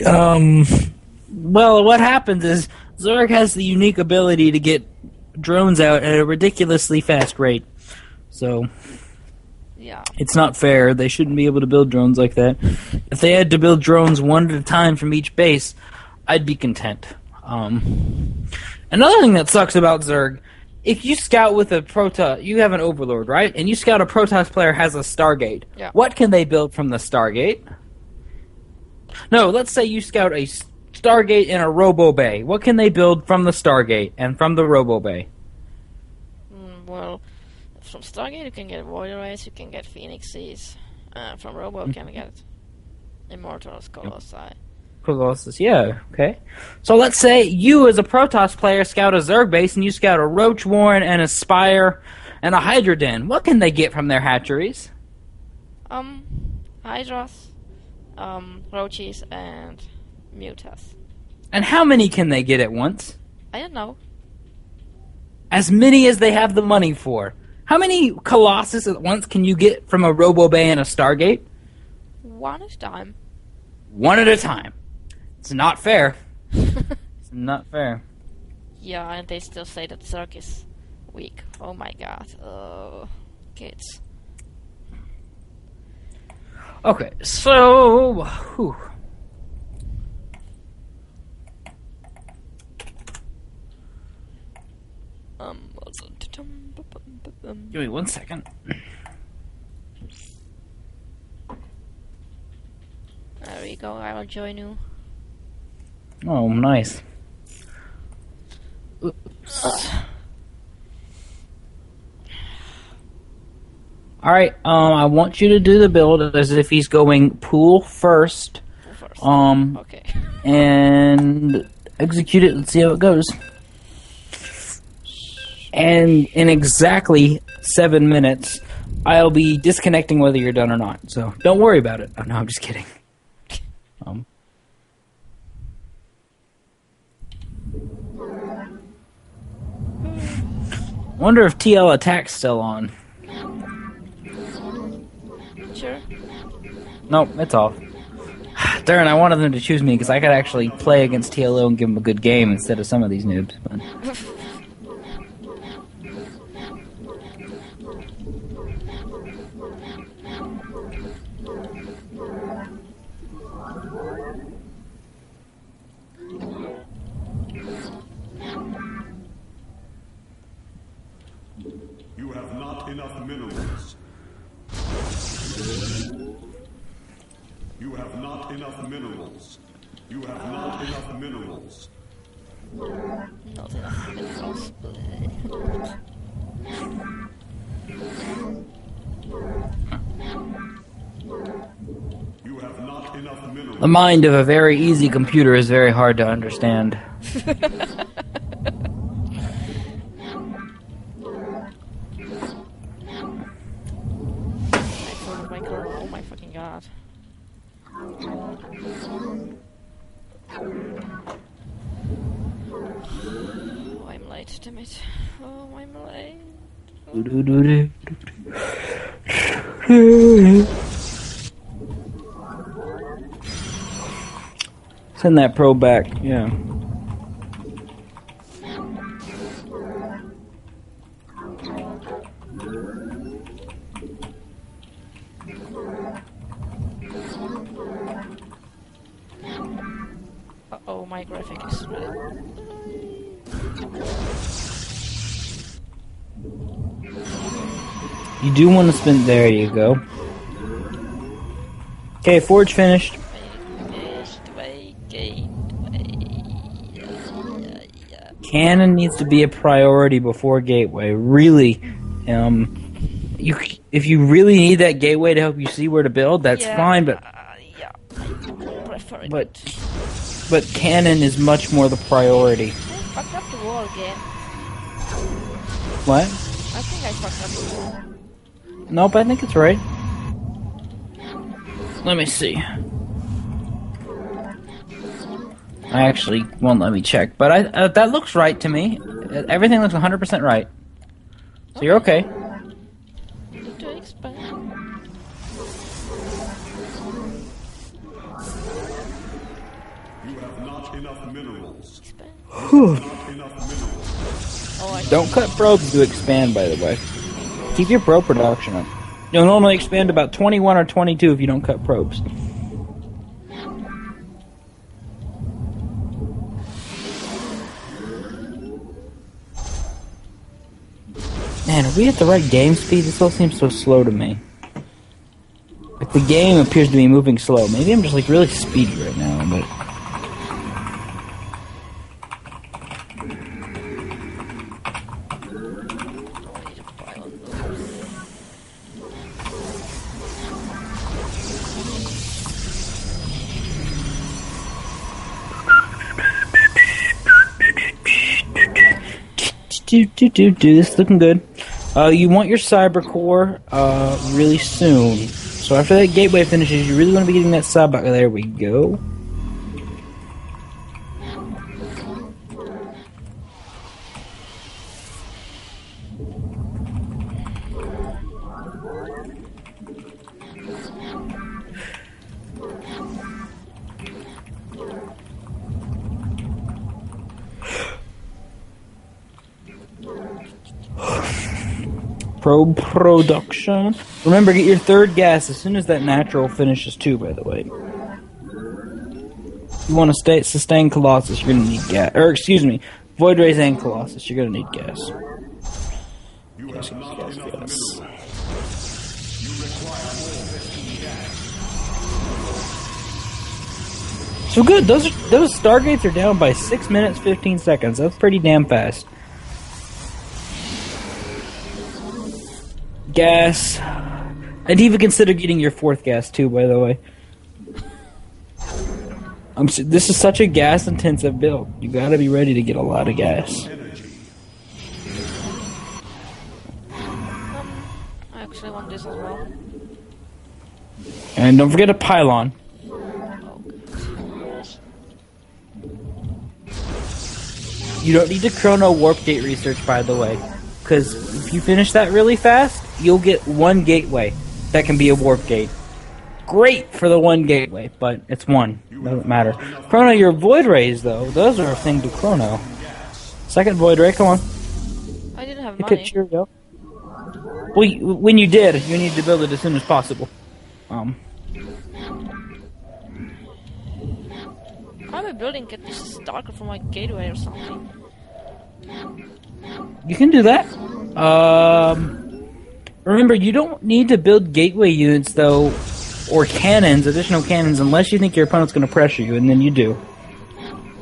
Well, what happens is Zerg has the unique ability to get drones out at a ridiculously fast rate. So Yeah. it's not fair. They shouldn't be able to build drones like that. If they had to build drones one at a time from each base, I'd be content. Another thing that sucks about Zerg, if you scout with a Protoss, you have an Overlord, right? And you scout a Protoss player has a Stargate. Yeah. What can they build from the Stargate? No, let's say you scout a Stargate in a Robo Bay. What can they build from the Stargate and from the Robo Bay? Well, from Stargate you can get Void Rays, you can get Phoenixes. From Robo you can get Immortals, Colossi. Colossus, yeah, okay. So let's say you as a Protoss player scout a Zerg base and you scout a Roach Warren and a Spire and a Hydra Den. What can they get from their hatcheries? Hydras, Roaches, and Mutas. And how many can they get at once? I don't know. As many as they have the money for. How many Colossus at once can you get from a Robo Bay and a Stargate? One at a time. One at a time. It's not fair. It's not fair. Yeah, and they still say that Zerg is weak. Oh my god. Kids. Okay, so... Whew. Give me 1 second. There we go, I will join you. Oh, nice. Oops. Alright, I want you to do the build as if he's going pool first. Pool first. Okay. And execute it and see how it goes. And in exactly 7 minutes, I'll be disconnecting whether you're done or not. So don't worry about it. Oh, no, I'm just kidding. Wonder if TL Attack's still on. Sure. Nope, it's off. Darn, I wanted them to choose me because I could actually play against TLO and give them a good game instead of some of these noobs. But... You have not enough minerals. You have not enough minerals. You have not enough minerals. Not enough minerals. You have not enough minerals. The mind of a very easy computer is very hard to understand. Oh my fucking god. Oh, I'm late, damn it. Oh, I'm late. Send that probe back, yeah. Uh-oh, my graphic is ready. You do want to spin. There you go. Okay, forge finished. Cannon needs to be a priority before gateway. Really, if you really need that gateway to help you see where to build, that's fine. But yeah, I prefer it. But cannon is much more the priority. I fucked up the wall again. What? I think I fucked up the wall. Nope, I think it's right. Let me see. I actually won't let me check, but that looks right to me. Everything looks 100% right. So you're okay. Need to expand. You have not enough minerals. Expand. Not enough minerals. Oh, I Don't cut probes to expand, by the way. Keep your probe production up. You'll normally expand about 21 or 22 if you don't cut probes. Man, are we at the right game speed? This all seems so slow to me. Like, the game appears to be moving slow. Maybe I'm just, like, really speedy right now, but... This is looking good. You want your cyber core really soon. So after that gateway finishes, you really want to be getting that sub. There we go. Probe production. Remember, get your third gas as soon as that natural finishes too, by the way. You want to sustain Colossus, you're going to need gas. Or, excuse me, Void Rays and Colossus, you're going to need gas. You have not enough minerals. You require more piston gas. So good, those Stargates are down by 6 minutes, 15 seconds. That's pretty damn fast. Gas. I'd even consider getting your fourth gas too, by the way. This is such a gas-intensive build. You gotta be ready to get a lot of gas. I actually want this as well. And don't forget a pylon. You don't need to chrono warp gate research, by the way. Because if you finish that really fast, you'll get one gateway that can be a warp gate. Great for the one gateway, but it's one. Doesn't matter. Chrono your Void Rays, though. Those are a thing to chrono. Second Void Ray, come on. I didn't have Hit money. it, go. Well, when you did, you need to build it as soon as possible. I'm a building get this darker from my gateway or something. You can do that. Remember, you don't need to build gateway units, though, or cannons, additional cannons, unless you think your opponent's going to pressure you, and then you do.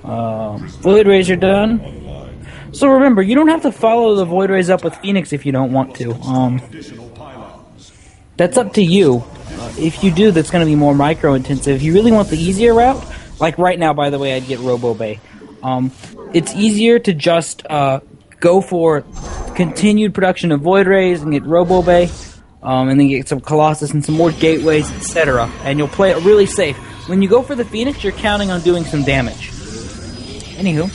Void Rays are done. So remember, you don't have to follow the Void Rays up with Phoenix if you don't want to. That's up to you. If you do, that's going to be more micro-intensive. If you really want the easier route, like right now, by the way, I'd get Robo Bay. It's easier to just go for continued production of Void Rays and get Robo Bay, and then get some Colossus and some more gateways, etc. And you'll play it really safe. When you go for the Phoenix, you're counting on doing some damage. Anywho.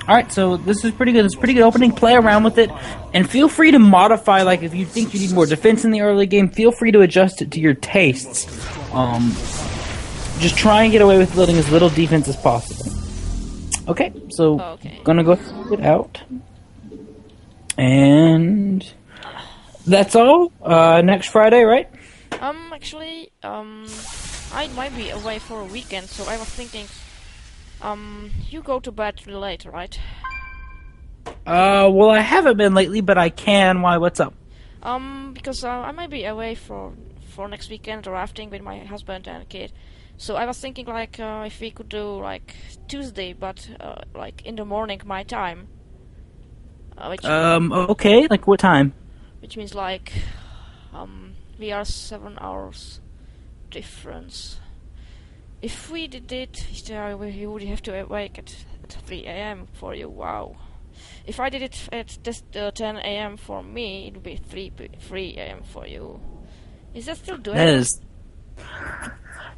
Alright, so this is pretty good. It's a pretty good opening. Play around with it. And feel free to modify, like if you think you need more defense in the early game, feel free to adjust it to your tastes. Just try and get away with building as little defense as possible. Okay, so gonna go it out. And that's all. Next Friday, right? Actually, I might be away for a weekend, so I was thinking, you go to bed really late, right? Well, I haven't been lately, but I can. Why? What's up? Because I might be away for next weekend rafting with my husband and kid. So I was thinking, like, if we could do, like, Tuesday, but, like, in the morning, my time. Okay, like what time? Which means, like, we are 7 hours difference. If we did it, we would have to wake at 3 a.m. for you, wow. If I did it at 10 a.m. for me, it would be 3 a.m. for you. Is that still doable?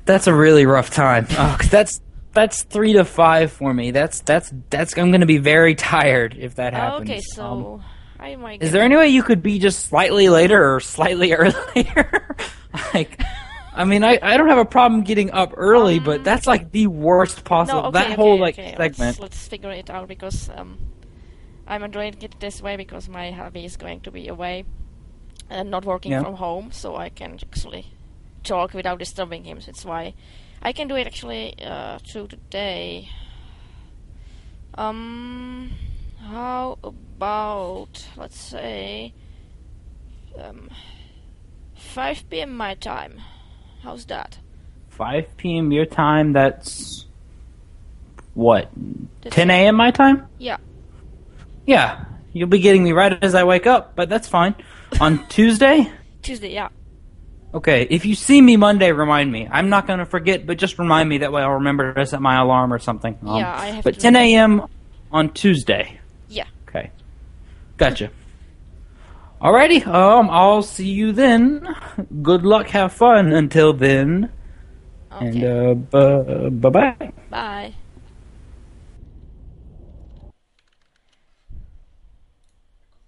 That's a really rough time. 'Cause that's 3 to 5 for me. That's I'm gonna be very tired if that happens. Okay, so I might. Is there any way you could be just slightly later or slightly earlier? Like, I mean, I don't have a problem getting up early, but that's like the worst possible. No, okay, that whole okay. segment. Let's figure it out because I'm doing it this way because my hubby is going to be away and not working from home, so I can actually talk without disturbing him. So it's why I can do it actually through today. How about, let's say, 5 p.m. my time? How's that? 5 p.m. your time, that's what? That's 10 a.m. my time? Yeah. Yeah. You'll be getting me right as I wake up, but that's fine. On Tuesday? Tuesday, yeah. Okay, if you see me Monday, remind me. I'm not going to forget, but just remind me. That way I'll remember to set my alarm or something. Yeah, I have But to 10 a.m. on Tuesday. Yeah. Okay. Gotcha. Alrighty, I'll see you then. Good luck, have fun until then. Okay. And, bye-bye. Bye.